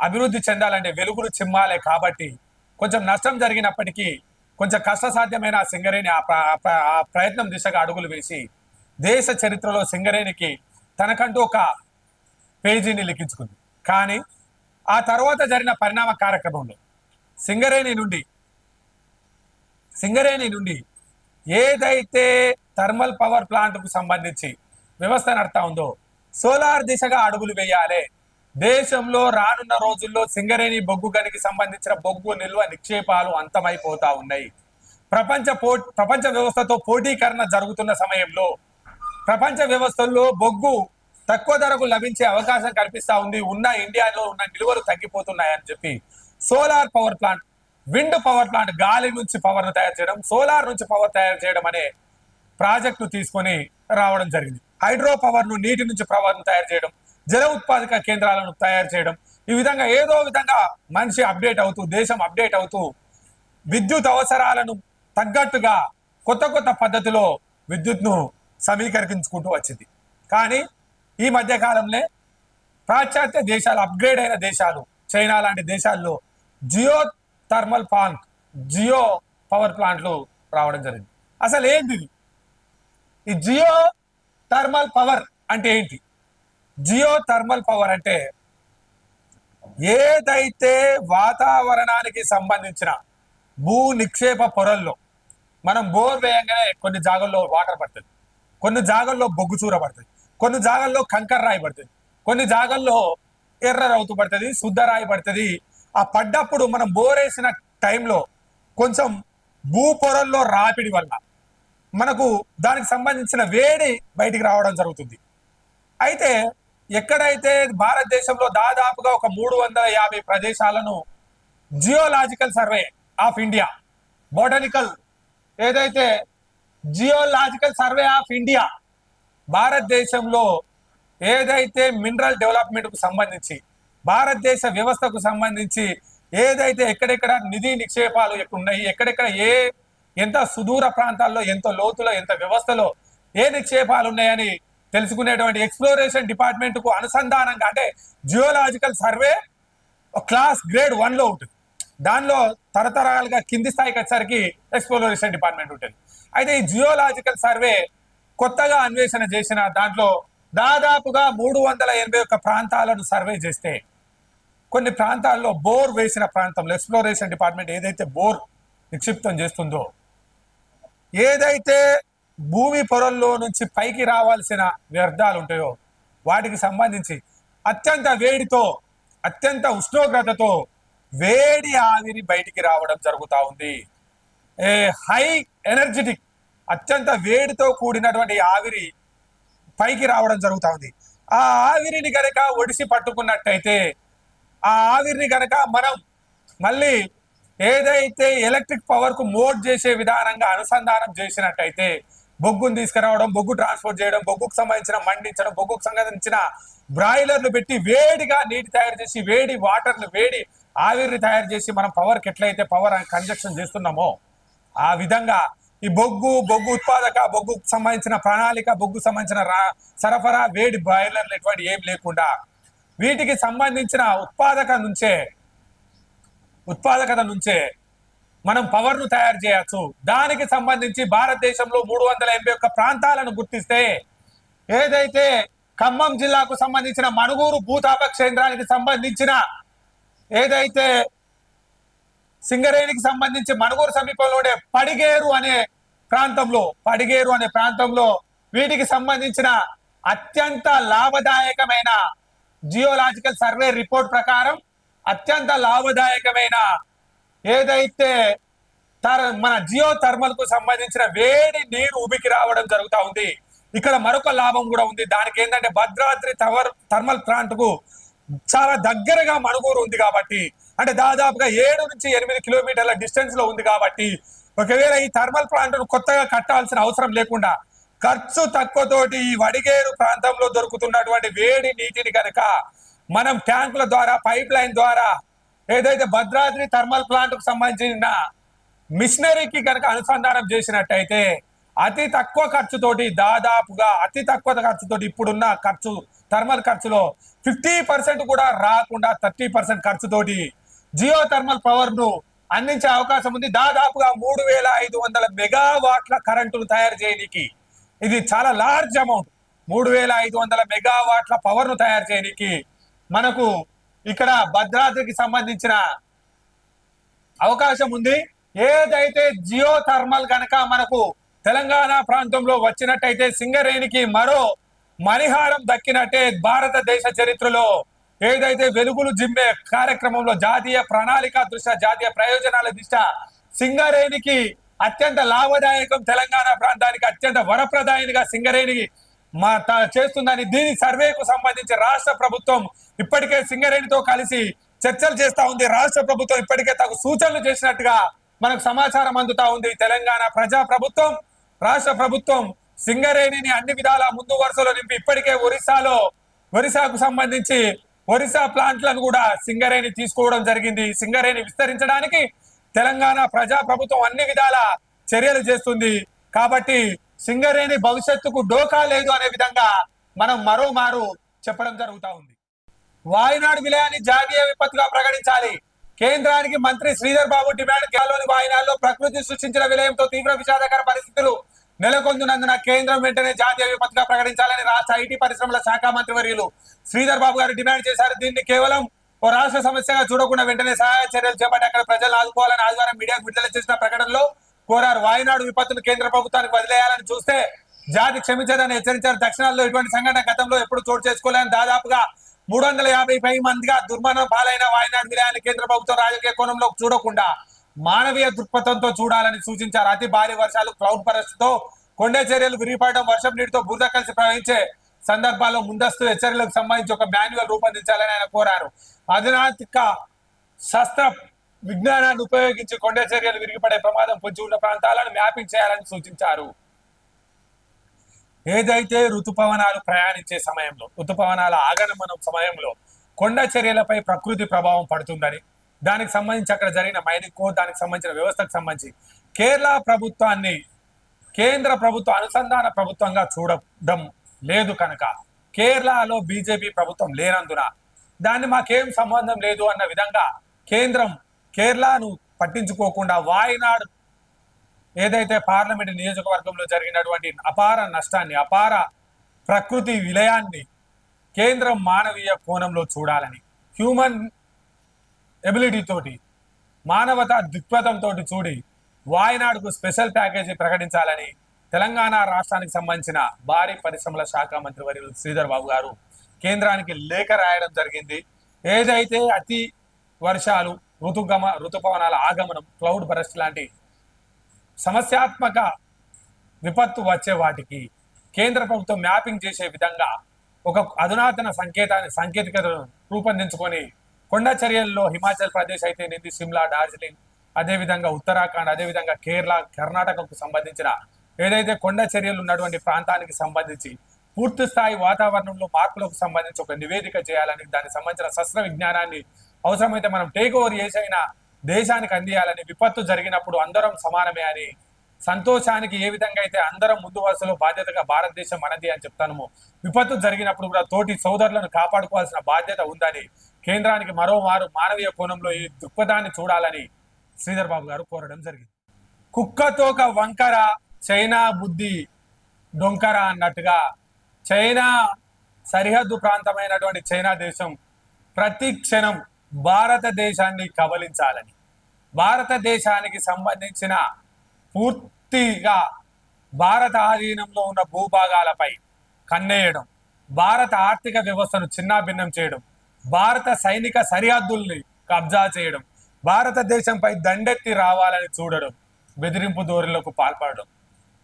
అభివృద్ధి చెందాలంటే వెలుగులు చిమ్మాలే కాబట్టి కొంచెం నష్టం జరిగినప్పటికీ కొంచెం కష్టసాధ్యమైన సింగరేణి ఆ ప్రయత్నం దిశగా అడుగులు వేసి దేశ చరిత్రలో సింగరేణికి తనకంటూ ఒక పేజీని లిఖించుకుంది. కానీ ఆ తర్వాత జరిగిన పరిణామ కార్యక్రమంలో సింగరేణి నుండి ఏదైతే థర్మల్ పవర్ ప్లాంట్కు సంబంధించి వ్యవస్థ నడతా ఉందో సోలార్ దిశగా అడుగులు వేయాలి. దేశంలో రానున్న రోజుల్లో సింగరేణి బొగ్గు గనికి సంబంధించిన బొగ్గు నిల్వ నిక్షేపాలు అంతమైపోతా ఉన్నాయి. ప్రపంచ వ్యవస్థతో పోటీకరణ జరుగుతున్న సమయంలో ప్రపంచ వ్యవస్థల్లో బొగ్గు తక్కువ ధరకు లభించే అవకాశం కల్పిస్తా ఉంది. ఇండియాలో ఉన్న నిల్వలు తగ్గిపోతున్నాయని చెప్పి solar power plant, wind power plant, గాలి నుంచి పవర్ను తయారు చేయడం, సోలార్ నుంచి పవర్ తయారు చేయడం అనే ప్రాజెక్టు తీసుకొని రావడం జరిగింది. హైడ్రో పవర్ ను, నీటి నుంచి పవర్ను తయారు చేయడం, జల ఉత్పాదక కేంద్రాలను తయారు చేయడం, ఈ విధంగా ఏదో విధంగా మనిషి అప్డేట్ అవుతూ, దేశం అప్డేట్ అవుతూ విద్యుత్ అవసరాలను తగ్గట్టుగా కొత్త పద్ధతిలో విద్యుత్ను సమీకరించుకుంటూ వచ్చింది. కానీ ఈ మధ్య కాలంలో పాశ్చాత్య దేశాలు, అప్గ్రేడ్ అయిన దేశాలు, చైనా లాంటి దేశాల్లో జియో పవర్ ప్లాంట్లు రావడం జరిగింది. అసలు ఏంటి ఈ జియో థర్మల్ పవర్ అంటే ఏంటి? జియో థర్మల్ పవర్ అంటే ఏదైతే వాతావరణానికి సంబంధించిన భూ నిక్షేప పొరల్లో మనం బోర్ వేయంగానే కొన్ని జాగల్లో వాటర్ పడుతుంది, కొన్ని జాగల్లో బొగ్గు చూర పడుతుంది, కొన్ని జాగల్లో కంకర రాయి పడుతుంది, కొన్ని జాగల్లో ఎర్ర రౌతు పడుతుంది, శుద్ధ రాయి పడుతుంది. ఆ పడ్డప్పుడు మనం బోరేసిన టైంలో కొంచెం భూ పొరల్లో రాపిడి వల్ల మనకు దానికి సంబంధించిన వేడి బయటికి రావడం జరుగుతుంది. అయితే ఎక్కడైతే భారతదేశంలో దాదాపుగా ఒక 350 ప్రదేశాలను geological survey of India, botanical ఏదైతే జియోలాజికల్ సర్వే ఆఫ్ ఇండియా భారతదేశంలో ఏదైతే మినరల్ డెవలప్మెంట్ కు సంబంధించి, భారతదేశ వ్యవస్థకు సంబంధించి ఏదైతే ఎక్కడెక్కడ నిధి నిక్షేపాలు ఉన్నాయి, ఎక్కడెక్కడ ఎంత సుదూర ప్రాంతాల్లో, ఎంత లోతులో, ఎంత వ్యవస్థలో ఏ నిక్షేపాలు ఉన్నాయని తెలుసుకునేటువంటి ఎక్స్ప్లోరేషన్ డిపార్ట్మెంట్ కు అనుసంధానంగా, అంటే జియోలాజికల్ సర్వే క్లాస్ గ్రేడ్ 1 లో ఉంటుంది. దానిలో తరతరాలుగా కింది స్థాయికి వచ్చేసరికి ఎక్స్ప్లోరేషన్ డిపార్ట్మెంట్ ఉంటుంది. అయితే ఈ జియోలాజికల్ సర్వే కొత్తగా అన్వేషణ చేసిన దాంట్లో దాదాపుగా 381 ప్రాంతాలను సర్వే చేస్తే కొన్ని ప్రాంతాల్లో బోర్ వేసిన ప్రాంతంలో ఎక్స్ప్లోరేషన్ డిపార్ట్మెంట్ ఏదైతే బోర్ నిక్షిప్తం చేస్తుందో, ఏదైతే భూమి పొరల్లో నుంచి పైకి రావాల్సిన వ్యర్థాలు ఉంటాయో వాటికి సంబంధించి అత్యంత వేడితో, అత్యంత ఉష్ణోగ్రతతో వేడి ఆవిరి బయటికి రావడం జరుగుతూ ఉంది. హై ఎనర్జెటిక్, అత్యంత వేడితో కూడినటువంటి ఆవిరి పైకి రావడం జరుగుతూ ఉంది. ఆ ఆవిరిని గనక ఒడిసి పట్టుకున్నట్టయితే, ఆ ఆవిరిని గనక మనం మళ్ళీ ఏదైతే ఎలక్ట్రిక్ పవర్ కు మోడ్ చేసే విధానంగా అనుసంధానం చేసినట్టయితే బొగ్గును తీసుకురావడం, బొగ్గు ట్రాన్స్పోర్ట్ చేయడం, బొగ్గుకు సంబంధించిన మండించడం, బొగ్గుకు సంబంధించిన బ్రాయిలర్లు పెట్టి వేడిగా నీటి తయారు చేసి, వేడి వాటర్లు, వేడి ఆవిరిని తయారు చేసి మనం పవర్కి ఎట్లయితే పవర్ కన్జక్షన్ చేస్తున్నామో ఆ విధంగా ఈ బొగ్గు ఉత్పాదక, బొగ్గుకు సంబంధించిన ప్రణాళిక, బొగ్గు సంబంధించిన సరఫరా, వేడి బాయిలర్లు ఎటువంటి ఏం లేకుండా వీటికి సంబంధించిన ఉత్పాదకత నుంచే మనం పవర్ ను తయారు చేయొచ్చు. దానికి సంబంధించి భారతదేశంలో 381 ప్రాంతాలను గుర్తిస్తే, ఏదైతే ఖమ్మం జిల్లాకు సంబంధించిన మణుగూరు భూతాప కేంద్రానికి సంబంధించిన, ఏదైతే సింగరేణికి సంబంధించి మణుగూరు సమీపంలో ఉండే పడిగేరు అనే ప్రాంతంలో వీటికి సంబంధించిన అత్యంత లాభదాయకమైన జియోలాజికల్ సర్వే రిపోర్ట్ ప్రకారం అత్యంత లాభదాయకమైన ఏదైతే మన జియో థర్మల్ కు సంబంధించిన వేడి నీరు ఉబికి రావడం జరుగుతా ఉంది. ఇక్కడ మరొక లాభం కూడా ఉంది. దానికి ఏంటంటే భద్రాద్రి థర్మల్ ప్లాంట్ కు చాలా దగ్గరగా మణుగూరు ఉంది కాబట్టి, అంటే దాదాపుగా 7 నుంచి 8 కిలోమీటర్ల డిస్టెన్స్ లో ఉంది కాబట్టి, ఒకవేళ ఈ థర్మల్ ప్లాంట్ ను కొత్తగా కట్టాల్సిన అవసరం లేకుండా ఖర్చు తక్కువతోటి ఈ వడిగేరు ప్రాంతంలో దొరుకుతున్నటువంటి వేడి నీటిని కనుక మనం ట్యాంకుల ద్వారా, పైప్ లైన్ ద్వారా ఏదైతే భద్రాద్రి థర్మల్ ప్లాంట్ కు సంబంధించిన మిషనరీకి కనుక అనుసంధానం చేసినట్టయితే అతి తక్కువ ఖర్చుతోటి, దాదాపుగా అతి తక్కువ ఖర్చుతోటి ఇప్పుడున్న ఖర్చు థర్మల్ ఖర్చులో 50% కూడా రాకుండా 30% ఖర్చుతోటి జియో థర్మల్ పవర్ ను అందించే అవకాశం ఉంది. దాదాపుగా 3500 మెగావాట్ల కరెంటును తయారు చేయడానికి ఇది చాలా లార్జ్ అమౌంట్. 3500 మెగావాట్ల పవర్ ను తయారు చేయడానికి మనకు ఇక్కడ భద్రాద్రికి సంబంధించిన అవకాశం ఉంది. ఏదైతే జియో థర్మల్ కనుక మనకు తెలంగాణ ప్రాంతంలో వచ్చినట్టయితే సింగరేణికి మరో మణిహారం దక్కినట్టే. భారతదేశ చరిత్రలో ఏదైతే వెలుగులు జిమ్మే కార్యక్రమంలో జాతీయ ప్రణాళిక దృష్ట్యా, జాతీయ ప్రయోజనాల దృష్ట్యా సింగరేణికి అత్యంత లాభదాయకం, తెలంగాణ ప్రాంతానికి అత్యంత వరప్రదాయనిగా సింగరేణి చేస్తుందని దీని సర్వేకు సంబంధించి రాష్ట్ర ప్రభుత్వం ఇప్పటికే సింగరేణితో కలిసి చర్చలు చేస్తా ఉంది. రాష్ట్ర ప్రభుత్వం ఇప్పటికే తగు సూచనలు చేసినట్టుగా మనకు సమాచారం అందుతా ఉంది. తెలంగాణ ప్రజా ప్రభుత్వం, రాష్ట్ర ప్రభుత్వం సింగరేణిని అన్ని విధాల ముందు వరుసలో నింపి ఇప్పటికే ఒరిస్సాకు సంబంధించి ఒరిస్సా ప్లాంట్లను కూడా సింగరేణి తీసుకోవడం జరిగింది. సింగరేణి విస్తరించడానికి తెలంగాణ ప్రజా ప్రభుత్వం అన్ని విధాల చర్యలు చేస్తుంది. కాబట్టి సింగరేణి భవిష్యత్తుకు డోకా లేదు అనే విధంగా మనం మరోమారు చెప్పడం జరుగుతా ఉంది. వాయనాడు విలయాన్ని జాతీయ విపత్తుగా ప్రకటించాలి. కేంద్రానికి మంత్రి శ్రీధర్ బాబు డిమాండ్. కేరళలోని వాయనాడులో ప్రకృతి సృష్టించిన విలయంతో తీవ్ర విషాదకర పరిస్థితులు నెలకొందున్నందున కేంద్రం వెంటనే జాతీయ విపత్తుగా ప్రకటించాలని రాష్ట్ర ఐటీ పరిశ్రమల శాఖ మంత్రి వర్యులు శ్రీధర్ బాబు గారు డిమాండ్ చేశారు. దీన్ని కేవలం ఓ రాష్ట్ర సమస్యగా చూడకుండా వెంటనే సహాయ చర్యలు చేపట్టి అక్కడ ప్రజలను ఆదుకోవాలని ఆదివారం మీడియాకు విడుదల చేసిన ప్రకటనలో కోరారు. వాయనాడు విపత్తును కేంద్ర ప్రభుత్వానికి వదిలేయాలని చూస్తే జాతి క్షమించదని హెచ్చరించారు. దక్షిణాల్లో ఇటువంటి సంఘటన గతంలో ఎప్పుడు చోటు చేసుకోలేని దాదాపుగా 350 మందిగా దుర్మరణం పాలైన వాయనాడు విలయాన్ని కేంద్ర ప్రభుత్వం రాజకీయ కోణంలో చూడకుండా మానవీయ దృక్పథంతో చూడాలని సూచించారు. అతి భారీ వర్షాలు, క్లౌడ్ బరస్ట్తో కొండ చర్యలు విరిగిపడడం, వర్షం నీటితో బురద కలిసి ప్రవహించే సందర్భాల్లో ముందస్తు హెచ్చరికలకు సంబంధించి ఒక మాన్యువల్ రూపొందించాలని ఆయన కోరారు. అధునాతిక శాస్త్ర విజ్ఞానాన్ని ఉపయోగించి కొండ చర్యలు విరిగిపడే ప్రమాదం పొంచి ఉన్న ప్రాంతాలను మ్యాపింగ్ చేయాలని సూచించారు. ఏదైతే ఋతుపవనాలు ప్రయాణించే సమయంలో, ఋతుపవనాల ఆగమనం సమయంలో కొండ చర్యలపై ప్రకృతి ప్రభావం పడుతుందని, దానికి సంబంధించి అక్కడ జరిగిన మైనింగ్ కోడ్, దానికి సంబంధించిన వ్యవస్థకు సంబంధించి కేరళ ప్రభుత్వాన్ని కేంద్ర ప్రభుత్వ అనుసంధాన ప్రభుత్వంగా చూడడం లేదు కనుక, కేరళలో బీజేపీ ప్రభుత్వం లేనందున దాన్ని మాకేం సంబంధం లేదు అన్న విధంగా కేంద్రం కేరళను పట్టించుకోకుండా వాయనాడు ఏదైతే పార్లమెంట్ నియోజకవర్గంలో జరిగినటువంటి అపార నష్టాన్ని, అపార ప్రకృతి విలయాన్ని కేంద్రం మానవీయ కోణంలో చూడాలని, హ్యూమన్ ఎబిలిటీ తోటి, మానవతా దృక్పథంతో చూడి వాయనాడుకు స్పెషల్ ప్యాకేజీ ప్రకటించాలని తెలంగాణ రాష్ట్రానికి సంబంధించిన భారీ పరిశ్రమల శాఖ మంత్రి వర్యులు శ్రీధర్ బాబు గారు కేంద్రానికి లేఖ రాయడం జరిగింది. ఏదైతే అతి వర్షాలు, ఋతుపవనాల ఆగమనం, క్లౌడ్ బరస్ట్ లాంటి సమస్యాత్మక విపత్తు వచ్చే వాటికి కేంద్ర ప్రభుత్వం మ్యాపింగ్ చేసే విధంగా ఒక అధునాతన సాంకేతికతను రూపొందించుకొని కొండ చర్యల్లో హిమాచల్ ప్రదేశ్ అయితే నింది, సిమ్లా, డార్జిలింగ్, అదేవిధంగా ఉత్తరాఖండ్, అదేవిధంగా కేరళ, కర్ణాటకకు సంబంధించిన ఏదైతే కొండ చర్యలు ఉన్నటువంటి ప్రాంతానికి సంబంధించి పూర్తి స్థాయి వాతావరణంలో మార్పులకు సంబంధించి ఒక నివేదిక చేయాలని, దానికి సంబంధించిన శస్త్ర విజ్ఞానాన్ని అవసరమైతే మనం టేక్ ఓవర్ చేసైనా దేశానికి అందియాలని, విపత్తు జరిగినప్పుడు అందరం సమానమే అని, సంతోషానికి ఏ విధంగా అయితే అందరం ముందు వరుసలో బాధ్యతగా భారతదేశం మనది అని చెప్తాము, విపత్తు జరిగినప్పుడు కూడా తోటి సోదరులను కాపాడుకోవాల్సిన బాధ్యత ఉందని కేంద్రానికి మరోమారు మానవీయ కోణంలో ఈ దృక్పథాన్ని చూడాలని శ్రీధర్ బాబు గారు కోరడం జరిగింది. కుక్కతోక వంకర, చైనా బుద్ధి డొంకర అన్నట్టుగా చైనా సరిహద్దు ప్రాంతమైనటువంటి చైనా దేశం ప్రతి క్షణం భారతదేశాన్ని కబలించాలని, భారతదేశానికి సంబంధించిన పూర్తిగా భారత ఆధీనంలో ఉన్న భూభాగాలపై కన్నేయడం, భారత ఆర్థిక వ్యవస్థను చిన్నాభిన్నం చేయడం, భారత సైనిక సరిహద్దుల్ని కబ్జా చేయడం, భారతదేశంపై దండెత్తి రావాలని చూడడం, బెదిరింపు ధోరణులకు పాల్పడడం.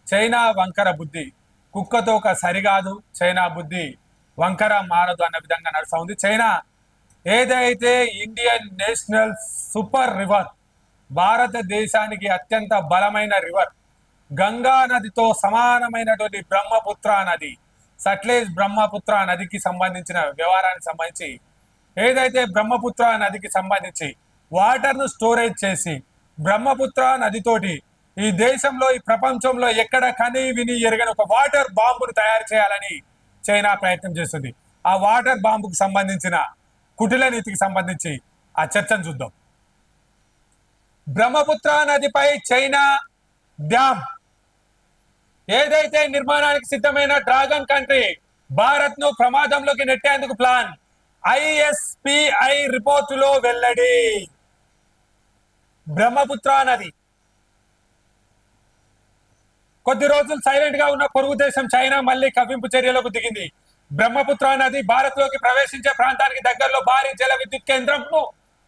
చైనా వంకర బుద్ధి కుక్కతో ఒక సరికాదు, చైనా బుద్ధి వంకర మారదు అన్న విధంగా నడుస్తూ ఉంది. చైనా ఏదైతే ఇండియన్ నేషనల్ సూపర్ రివర్, భారతదేశానికి అత్యంత బలమైన రివర్, గంగా నదితో సమానమైనటువంటి బ్రహ్మపుత్ర నది, సట్లేజ్ బ్రహ్మపుత్ర నదికి సంబంధించిన వ్యవహారానికి సంబంధించి ఏదైతే బ్రహ్మపుత్ర నదికి సంబంధించి వాటర్ ను స్టోరేజ్ చేసి బ్రహ్మపుత్ర నదితోటి ఈ దేశంలో ఈ ప్రపంచంలో ఎక్కడ కని విని ఎరగని ఒక వాటర్ బాంబును తయారు చేయాలని చైనా ప్రయత్నం చేస్తుంది. ఆ వాటర్ బాంబుకు సంబంధించిన కుటిల నీతికి సంబంధించి ఆ చర్చను చూద్దాం. బ్రహ్మపుత్ర నదిపై చైనా డ్యామ్ ఏదైతే నిర్మాణానికి సిద్ధమైన డ్రాగన్ కంట్రీ భారత్ ను ప్రమాదంలోకి నెట్టేందుకు ప్లాన్, ఐఎస్పిఐ రిపోర్టులో వెల్లడి. బ్రహ్మపుత్ర నది కొద్ది రోజులు సైలెంట్ గా ఉన్న పొరుగు దేశం చైనా మళ్లీ కవ్వింపు చర్యలకు దిగింది. బ్రహ్మపుత్ర నది భారత్ లోకి ప్రవేశించే ప్రాంతానికి దగ్గరలో భారీ జల విద్యుత్ కేంద్రం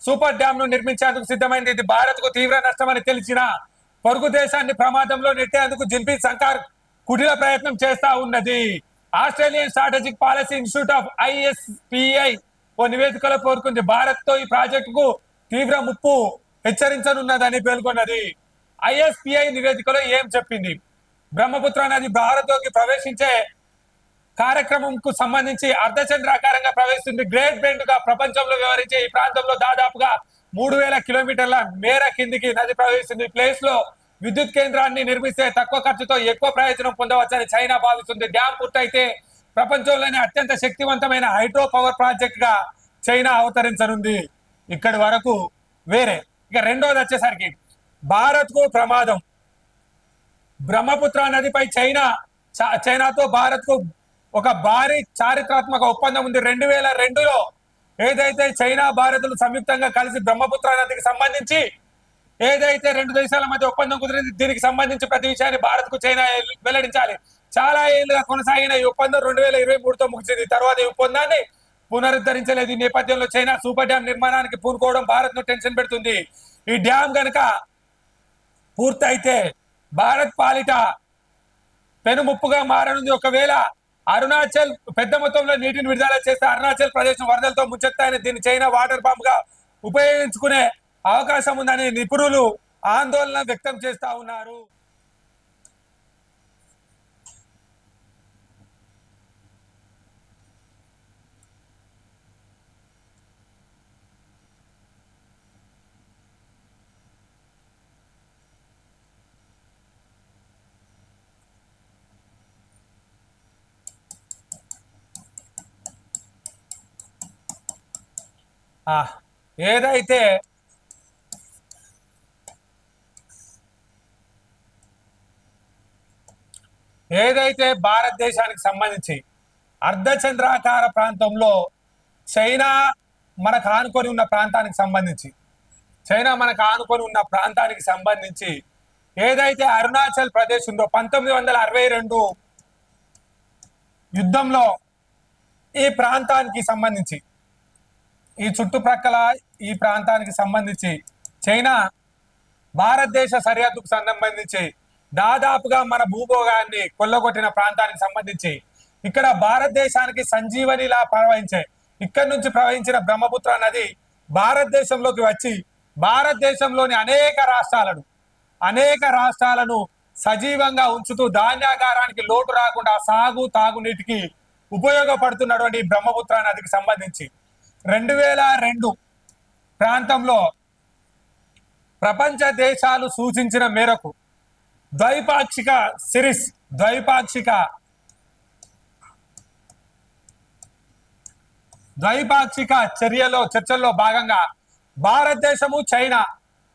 సూపర్ డ్యామ్ ను నిర్మించేందుకు సిద్ధమైంది. ఇది భారత్ కు తీవ్ర నష్టమని తెలిసిన పొరుగు దేశాన్ని ప్రమాదంలో నెట్టేందుకు జిన్పి సర్కార్ కుటిల ప్రయత్నం చేస్తా ఉన్నది. Australian strategic policy institute of ISPI ఓ నివేదికలో పేర్కొంది. భారత్ తో ఈ ప్రాజెక్టుకు తీవ్ర ముప్పు హెచ్చరించనున్నదని పేర్కొన్నది. ఐఎస్పిఐ నివేదికలో ఏం చెప్పింది? బ్రహ్మపుత్ర నది భారత్లోకి ప్రవేశించే కార్యక్రమంకు సంబంధించి అర్ధచంద్రాకారంగా ప్రవేశిస్తుంది. గ్రేట్ బెండ్ గా ప్రపంచంలో వ్యవహరించే ఈ ప్రాంతంలో దాదాపుగా 3000 కిలోమీటర్ల మేర కిందికి నది ప్రవేశిస్తుంది. ప్లేస్ లో విద్యుత్ కేంద్రాన్ని నిర్మిస్తే తక్కువ ఖర్చుతో ఎక్కువ ప్రయోజనం పొందవచ్చని చైనా భావిస్తుంది. డ్యామ్ పూర్తయితే ప్రపంచంలోనే అత్యంత శక్తివంతమైన హైడ్రో పవర్ ప్రాజెక్ట్ గా చైనా అవతరించనుంది. ఇక్కడి వరకు వేరే. ఇక రెండోది వచ్చేసరికి భారత్ కు ప్రమాదం. బ్రహ్మపుత్ర నదిపై చైనాతో భారత్ కు ఒక భారీ చారిత్రాత్మక ఒప్పందం ఉంది. 2002లో ఏదైతే చైనా భారత్లు సంయుక్తంగా కలిసి బ్రహ్మపుత్ర నదికి సంబంధించి ఏదైతే రెండు దేశాల మధ్య ఒప్పందం కుదిరింది, దీనికి సంబంధించి ప్రతి విషయాన్ని భారత్ కు చైనా వెల్లడించాలి. చాలా ఏళ్లుగా కొనసాగిన ఈ ఒప్పందం 2023తో ముగిసింది. తర్వాత ఈ ఒప్పందాన్ని పునరుద్ధరించలేదు. ఈ నేపథ్యంలో చైనా సూపర్ డ్యామ్ నిర్మాణానికి పూనుకోవడం భారత్ ను టెన్షన్ పెడుతుంది. ఈ డ్యామ్ గనక పూర్తయితే భారత్ పాలిట పెనుముప్పుగా మారనుంది. ఒకవేళ అరుణాచల్ పెద్ద మొత్తంలో నీటిని విడుదల చేస్తే అరుణాచల్ ప్రదేశ్ వరదలతో ముంచెత్తాయని దీన్ని చైనా వాటర్ పంప్ గా ఉపయోగించుకునే అవకాశం ఉందని నిపుణులు ఆందోళన వ్యక్తం చేస్తా ఉన్నారు. ఏదైతే భారతదేశానికి సంబంధించి అర్ధచంద్రాకార ప్రాంతంలో చైనా మనకు ఆనుకొని ఉన్న ప్రాంతానికి సంబంధించి ఏదైతే అరుణాచల్ ప్రదేశ్ ఉందో 1962 యుద్ధంలో ఈ ప్రాంతానికి సంబంధించి ఈ చుట్టుప్రక్కల ఈ ప్రాంతానికి సంబంధించి చైనా భారతదేశ సరిహద్దుకు సంబంధించి దాదాపుగా మన భూభోగాన్ని కొల్లగొట్టిన ప్రాంతానికి సంబంధించి ఇక్కడ భారతదేశానికి సంజీవనిలా ఇక్కడ నుంచి ప్రవహించిన బ్రహ్మపుత్ర నది భారతదేశంలోకి వచ్చి భారతదేశంలోని అనేక రాష్ట్రాలను సజీవంగా ఉంచుతూ ధాన్యాగారానికి లోటు రాకుండా సాగు తాగునీటికి ఉపయోగపడుతున్నటువంటి బ్రహ్మపుత్ర నదికి సంబంధించి 2002 ప్రాంతంలో ప్రపంచ దేశాలు సూచించిన మేరకు ద్వైపాక్షిక చర్చల్లో భాగంగా భారతదేశము చైనా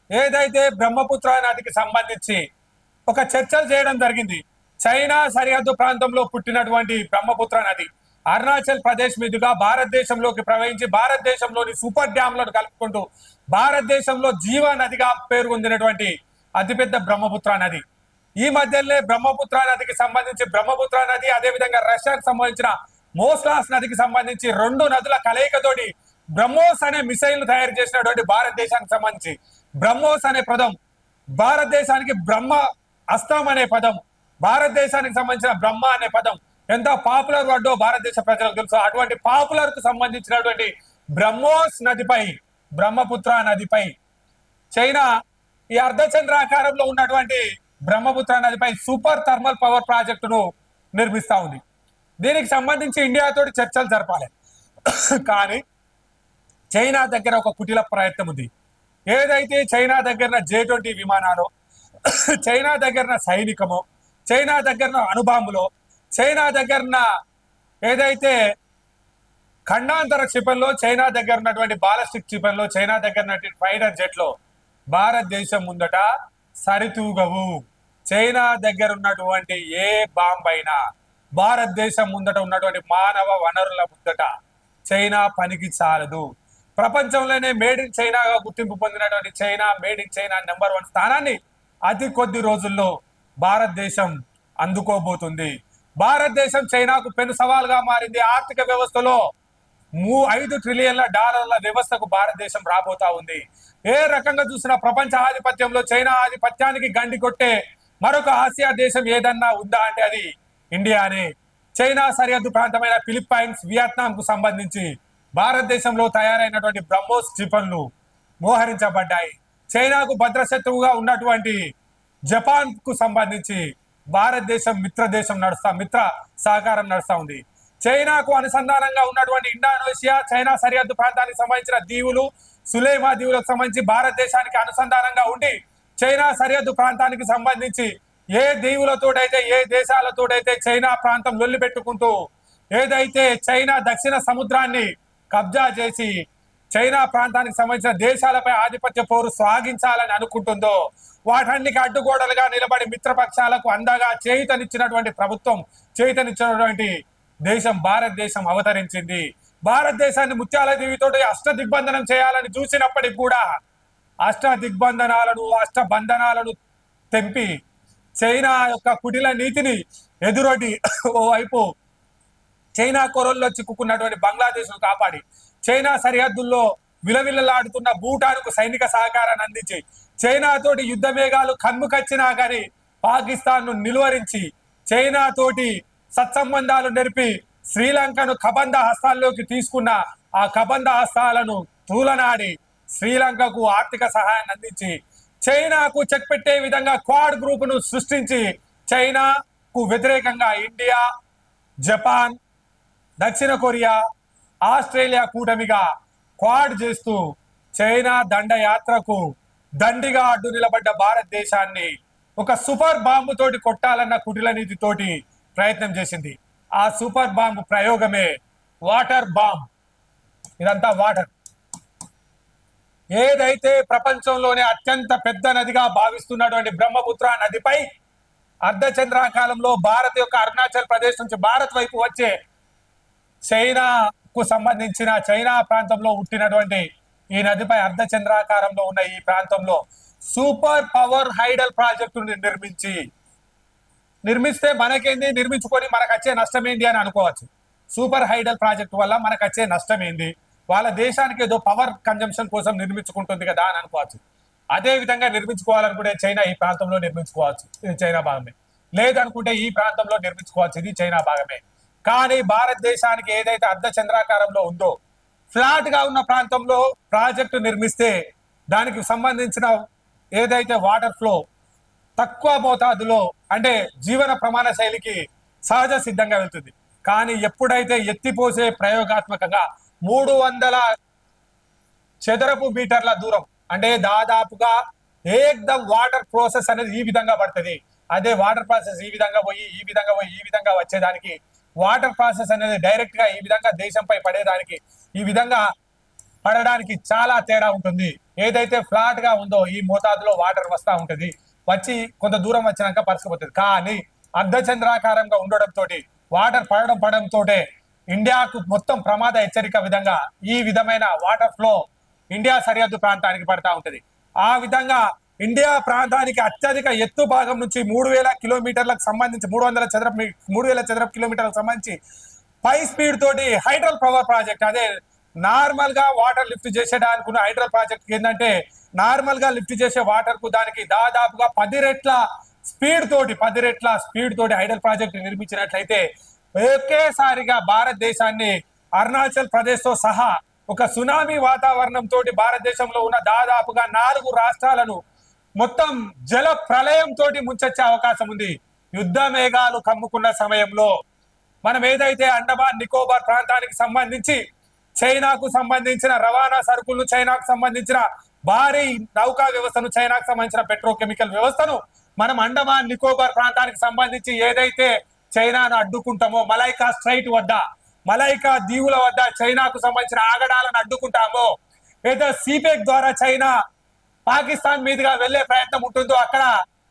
ఏదైతే బ్రహ్మపుత్ర నదికి సంబంధించి ఒక చర్చలు చేయడం జరిగింది. చైనా సరిహద్దు ప్రాంతంలో పుట్టినటువంటి బ్రహ్మపుత్ర నది అరుణాచల్ ప్రదేశ్ మీదుగా భారతదేశంలోకి ప్రవహించి భారతదేశంలోని సూపర్ డ్యామ్లను కలుపుకుంటూ భారతదేశంలో జీవ నదిగా పేరు పొందినటువంటి అతిపెద్ద బ్రహ్మపుత్ర నది. ఈ మధ్యలోనే బ్రహ్మపుత్ర నదికి సంబంధించి బ్రహ్మపుత్ర నది అదేవిధంగా రష్యాకు సంబంధించిన మోస్లాస్ నదికి సంబంధించి రెండు నదుల కలయికతోటి బ్రహ్మోస్ అనే మిసైల్ తయారు చేసినటువంటి భారతదేశానికి సంబంధించి బ్రహ్మోస్ అనే పదం భారతదేశానికి బ్రహ్మ అస్త్రం అనే పదం భారతదేశానికి సంబంధించిన బ్రహ్మ అనే పదం ఎంత పాపులర్ వర్డో భారతదేశ ప్రజలకు తెలుసు. అటువంటి పాపులర్ కు సంబంధించినటువంటి బ్రహ్మోస్ నదిపై బ్రహ్మపుత్ర నదిపై చైనా ఈ అర్ధచంద్రాకారంలో ఉన్నటువంటి బ్రహ్మపుత్ర నదిపై సూపర్ థర్మల్ పవర్ ప్రాజెక్టును నిర్మిస్తా ఉంది. దీనికి సంబంధించి ఇండియాతోటి చర్చలు జరపాలి. కానీ చైనా దగ్గర ఒక కుటిల ప్రయత్నం ఉంది. ఏదైతే చైనా దగ్గర J-20 విమానాలు, చైనా దగ్గర సైనికము, చైనా దగ్గర అణుబాంబులో, చైనా దగ్గర ఏదైతే ఖండాంతర క్షిపణిలో, చైనా దగ్గర ఉన్నటువంటి బాలిస్టిక్ క్షిపణిలో, చైనా దగ్గర ఉన్నటువంటి ఫైటర్ జెట్లో భారతదేశం ముందట సరితూగవు. చైనా దగ్గర ఉన్నటువంటి ఏ బాంబ్ అయినా భారతదేశం ముందట ఉన్నటువంటి మానవ వనరుల ముందట చైనా పనికి చాలదు. ప్రపంచంలోనే మేడ్ ఇన్ చైనాగా గుర్తింపు పొందినటువంటి China made in China number 1 స్థానాన్ని అతి కొద్ది రోజుల్లో భారతదేశం అందుకోబోతుంది. భారతదేశం చైనాకు పెను సవాల్గా మారింది. ఆర్థిక వ్యవస్థలో $5 ట్రిలియన్ల వ్యవస్థకు భారతదేశం రాబోతా ఉంది. ఏ రకంగా చూసినా ప్రపంచ ఆధిపత్యంలో చైనా ఆధిపత్యానికి గండి కొట్టే మరొక ఆసియా దేశం ఏదన్నా ఉందా అంటే అది ఇండియానే. చైనా సరిహద్దు ప్రాంతమైన ఫిలిప్పైన్స్, వియత్నాం కు సంబంధించి భారతదేశంలో తయారైనటువంటి బ్రహ్మోస్ క్షిపణులు మోహరించబడ్డాయి. చైనాకు భద్రశత్రువుగా ఉన్నటువంటి జపాన్ కు సంబంధించి భారతదేశం మిత్ర సహకారం నడుస్తా ఉంది. చైనాకు అనుసంధానంగా ఉన్నటువంటి ఇండోనేషియా, చైనా సరిహద్దు ప్రాంతానికి సంబంధించిన దీవులు, సులేమా దీవులకు సంబంధించి భారతదేశానికి అనుసంధానంగా ఉండి చైనా సరిహద్దు ప్రాంతానికి సంబంధించి ఏ దీవులతోటైతే ఏ దేశాలతోటైతే చైనా ప్రాంతం లొల్లి పెట్టుకుంటూ ఏదైతే చైనా దక్షిణ సముద్రాన్ని కబ్జా చేసి చైనా ప్రాంతానికి సంబంధించిన దేశాలపై ఆధిపత్య పోరు సాగించాలని అనుకుంటుందో వాటన్నికి అడ్డుగోడలుగా నిలబడి మిత్రపక్షాలకు అండగా చేయుతనిచ్చినటువంటి ప్రభుత్వం, చేయుతనిచ్చినటువంటి దేశం భారతదేశం అవతరించింది. భారతదేశాన్ని ముత్యాల దేవితోటి అష్టదిగ్బంధనం చేయాలని చూసినప్పటికి కూడా అష్టబంధనాలను తెంపి చైనా యొక్క కుటిల నీతిని ఎదురొడ్డి ఓవైపు చైనా కొరల్లో చిక్కుకున్నటువంటి బంగ్లాదేశ్ ను కాపాడి చైనా సరిహద్దుల్లో విలవిలలాడుతున్న భూటాన్కు సైనిక సహకారాన్ని అందించి చైనా తోటి యుద్ధ మేఘాలు కన్ముకొచ్చినా కానీ పాకిస్తాన్ ను నిలువరించి చైనా తోటి సత్సంబంధాలు నెరిపి శ్రీలంకను కబంధ హస్తాల్లోకి తీసుకున్న ఆ కబంధ హస్తాలను తూలనాడి శ్రీలంకకు ఆర్థిక సహాయాన్ని అందించి చైనాకు చెక్ పెట్టే విధంగా క్వాడ్ గ్రూప్ ను సృష్టించి చైనాకు వ్యతిరేకంగా ఇండియా, జపాన్, దక్షిణ కొరియా, ఆస్ట్రేలియా కూటమిగా క్వాడ్ చేస్తూ చైనా దండయాత్రకు దండిగా అడ్డు నిలబడ్డ భారతదేశాన్ని ఒక సూపర్ బాంబు తోటి కొట్టాలన్న కుటిల నీతితోటి ప్రయత్నం చేసింది. ఆ సూపర్ బాంబు ప్రయోగమే వాటర్ బాంబ్. ఇదంతా వాటర్. ఏదైతే ప్రపంచంలోనే అత్యంత పెద్ద నదిగా భావిస్తున్నటువంటి బ్రహ్మపుత్ర నదిపై అర్ధచంద్రాకాలంలో భారత్ యొక్క అరుణాచల్ ప్రదేశ్ నుంచి భారత్ వైపు వచ్చే చైనాకు సంబంధించిన చైనా ప్రాంతంలో పుట్టినటువంటి ఈ నదిపై అర్ధచంద్రాకారంలో ఉన్న ఈ ప్రాంతంలో సూపర్ పవర్ హైడల్ ప్రాజెక్టు నిర్మిస్తే మనకేంది, నిర్మించుకొని మనకు వచ్చే నష్టం ఏంది అని అనుకోవచ్చు. సూపర్ హైడల్ ప్రాజెక్టు వల్ల మనకు వచ్చే నష్టం ఏంది, వాళ్ళ దేశానికి ఏదో పవర్ కన్జంప్షన్ కోసం నిర్మించుకుంటుంది కదా అని అనుకోవచ్చు. అదే విధంగా నిర్మించుకోవాలనుకుంటే చైనా ఈ ప్రాంతంలో నిర్మించుకోవచ్చు, ఇది చైనా భాగమే. లేదనుకుంటే ఈ ప్రాంతంలో నిర్మించుకోవచ్చు, ఇది చైనా భాగమే. కానీ భారతదేశానికి ఏదైతే అర్ధచంద్రాకారంలో ఉందో ఫ్లాట్ గా ఉన్న ప్రాంతంలో ప్రాజెక్టు నిర్మిస్తే దానికి సంబంధించిన ఏదైతే వాటర్ ఫ్లో తక్కువ మోతాదులో అంటే జీవన ప్రమాణ శైలికి సహజ సిద్ధంగా వెళ్తుంది. కానీ ఎప్పుడైతే ఎత్తిపోసే ప్రయోగాత్మకంగా 300 చదరపు మీటర్ల దూరం అంటే దాదాపుగా ఏకదం వాటర్ ప్రాసెస్ అనేది ఈ విధంగా పడుతుంది. అదే వాటర్ ప్రాసెస్ ఈ విధంగా పోయి ఈ విధంగా వచ్చేదానికి వాటర్ ప్రాసెస్ అనేది డైరెక్ట్ గా ఈ విధంగా దేశంపై పడేదానికి ఈ విధంగా పడడానికి చాలా తేడా ఉంటుంది. ఏదైతే ఫ్లాట్ గా ఉందో ఈ మోతాదులో వాటర్ వస్తా ఉంటుంది, వచ్చి కొంత దూరం వచ్చినాక పరిస్థితి. కానీ అర్ధచంద్రాకారంగా ఉండడంతో వాటర్ పడడంతో ఇండియాకు మొత్తం ప్రమాద హెచ్చరిక విధంగా ఈ విధమైన వాటర్ ఫ్లో ఇండియా సరిహద్దు ప్రాంతానికి పడతా ఉంటది. ఆ విధంగా ఇండియా ప్రాంతానికి అత్యధిక ఎత్తు భాగం నుంచి 3000 కిలోమీటర్లకు సంబంధించి 300,000 చదరపు కిలోమీటర్లకు సంబంధించి పై స్పీడ్ తోటి హైడ్రల్ పవర్ ప్రాజెక్ట్ అదే నార్మల్ గా వాటర్ లిఫ్ట్ చేసేదానికి ఉన్న హైడ్రల్ ప్రాజెక్ట్ ఏంటంటే నార్మల్ గా లిఫ్ట్ చేసే వాటర్ కు దానికి దాదాపుగా 10 రెట్ల స్పీడ్ తోటి హైడల్ ప్రాజెక్ట్ నిర్మించినట్లయితే ఒకేసారిగా భారతదేశాన్ని అరుణాచల్ ప్రదేశ్ తో సహా ఒక సునామీ వాతావరణం తోటి భారతదేశంలో ఉన్న దాదాపుగా 4 రాష్ట్రాలను మొత్తం జల ప్రళయం తోటి ముంచొచ్చే అవకాశం ఉంది. యుద్ధ మేఘాలు కమ్ముకున్న సమయంలో మనం ఏదైతే అండమాన్ నికోబార్ ప్రాంతానికి సంబంధించి చైనాకు సంబంధించిన రవాణా సరుకులను, చైనాకు సంబంధించిన భారీ నౌకా వ్యవస్థను, చైనాకు సంబంధించిన పెట్రోకెమికల్ వ్యవస్థను మనం అండమాన్ నికోబార్ ప్రాంతానికి సంబంధించి ఏదైతే చైనాను అడ్డుకుంటామో, మలైకా స్ట్రైట్ వద్ద, మలైకా దీవుల వద్ద చైనాకు సంబంధించిన ఆగడాలను అడ్డుకుంటామో, ఏదో సీపెక్ ద్వారా చైనా పాకిస్తాన్ మీదుగా వెళ్లే ప్రయత్నం ఉంటుందో, అక్కడ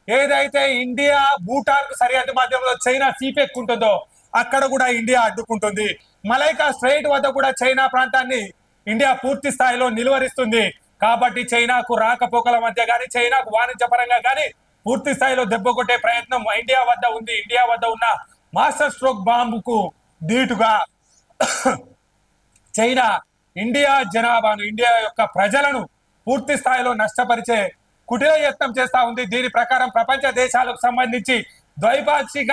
ఏదైతే ఇండియా భూటాన్ కు సరిహద్దు మధ్యంలో చైనా సీపెక్ ఉంటుందో అక్కడ కూడా ఇండియా అడ్డుకుంటుంది. మలైకా స్ట్రైట్ వద్ద కూడా చైనా ప్రాంతాన్ని ఇండియా పూర్తి స్థాయిలో నిలువరిస్తుంది. కాబట్టి చైనాకు రాకపోకల మధ్య కానీ, చైనాకు వాణిజ్యపరంగా కానీ పూర్తి స్థాయిలో దెబ్బ కొట్టే ప్రయత్నం ఇండియా వద్ద ఉంది. ఇండియా వద్ద ఉన్న మాస్టర్ స్ట్రోక్ బాంబుకు ధీటుగా చైనా ఇండియా జనాభాను, ఇండియా యొక్క ప్రజలను పూర్తి స్థాయిలో నష్టపరిచే కుటిల యత్నం చేస్తా ఉంది. దీని ప్రకారం ప్రపంచ దేశాలకు సంబంధించి ద్వైపాక్షిక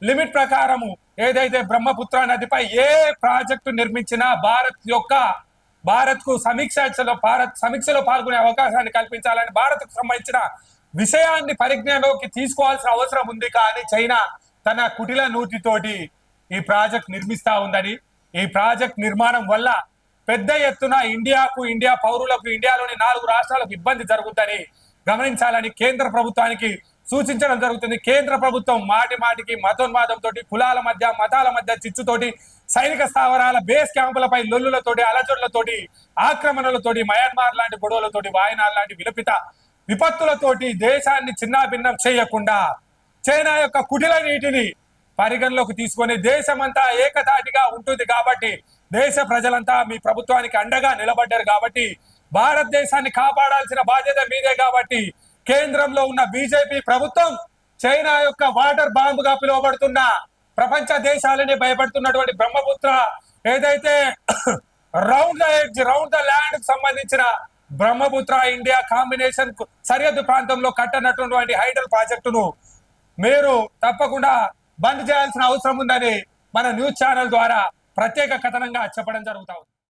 లిమిట్ ప్రకారము ఏదైతే బ్రహ్మపుత్ర నదిపై ఏ ప్రాజెక్టు నిర్మించినా భారత్ కు సమీక్షలో పాల్గొనే అవకాశాన్ని కల్పించాలని భారత్ కు సంబంధించిన విషయాన్ని పరిజ్ఞానంలోకి తీసుకోవాల్సిన అవసరం ఉంది. కానీ చైనా తన కుటిల నూతితోటి ఈ ప్రాజెక్ట్ నిర్మిస్తా ఉందని, ఈ ప్రాజెక్ట్ నిర్మాణం వల్ల పెద్ద ఎత్తున ఇండియా పౌరులకు, ఇండియాలోని 4 రాష్ట్రాలకు ఇబ్బంది జరుగుతుందని గమనించాలని కేంద్ర ప్రభుత్వానికి సూచించడం జరుగుతుంది. కేంద్ర ప్రభుత్వం మాటికి మతోన్మాదంతో, కులాల మధ్య, మతాల మధ్య చిచ్చుతోటి, సైనిక స్థావరాల బేస్ క్యాంపులపై లొల్లులతోటి, అలజడులతోటి, ఆక్రమణలతోటి, మయన్మార్ లాంటి గొడవలతోటి, వాయనాడ్ లాంటి విపత్తులతోటి దేశాన్ని చిన్నాభిన్నం చేయకుండా చైనా యొక్క కుటిల నీటిని పరిగణలోకి తీసుకొని దేశమంతా ఏకతాటిగా ఉంటుంది. కాబట్టి దేశ ప్రజలంతా మీ ప్రభుత్వానికి అండగా నిలబడ్డారు. కాబట్టి భారతదేశాన్ని కాపాడాల్సిన బాధ్యత మీదే. కాబట్టి కేంద్రంలో ఉన్న బీజేపీ ప్రభుత్వం చైనా యొక్క వాటర్ బాంబుగా పిలువబడుతున్న, ప్రపంచ దేశాలని భయపడుతున్నటువంటి బ్రహ్మపుత్ర ఏదైతే రౌండ్ ద ల్యాండ్ కు సంబంధించిన బ్రహ్మపుత్ర ఇండియా కాంబినేషన్ సరిహద్దు ప్రాంతంలో కట్టనటువంటి హైడల్ ప్రాజెక్టును మీరు తప్పకుండా బంద్ చేయాల్సిన అవసరం ఉందని మన న్యూస్ ఛానల్ ద్వారా ప్రత్యేక కథనంగా చెప్పడం జరుగుతా ఉంది.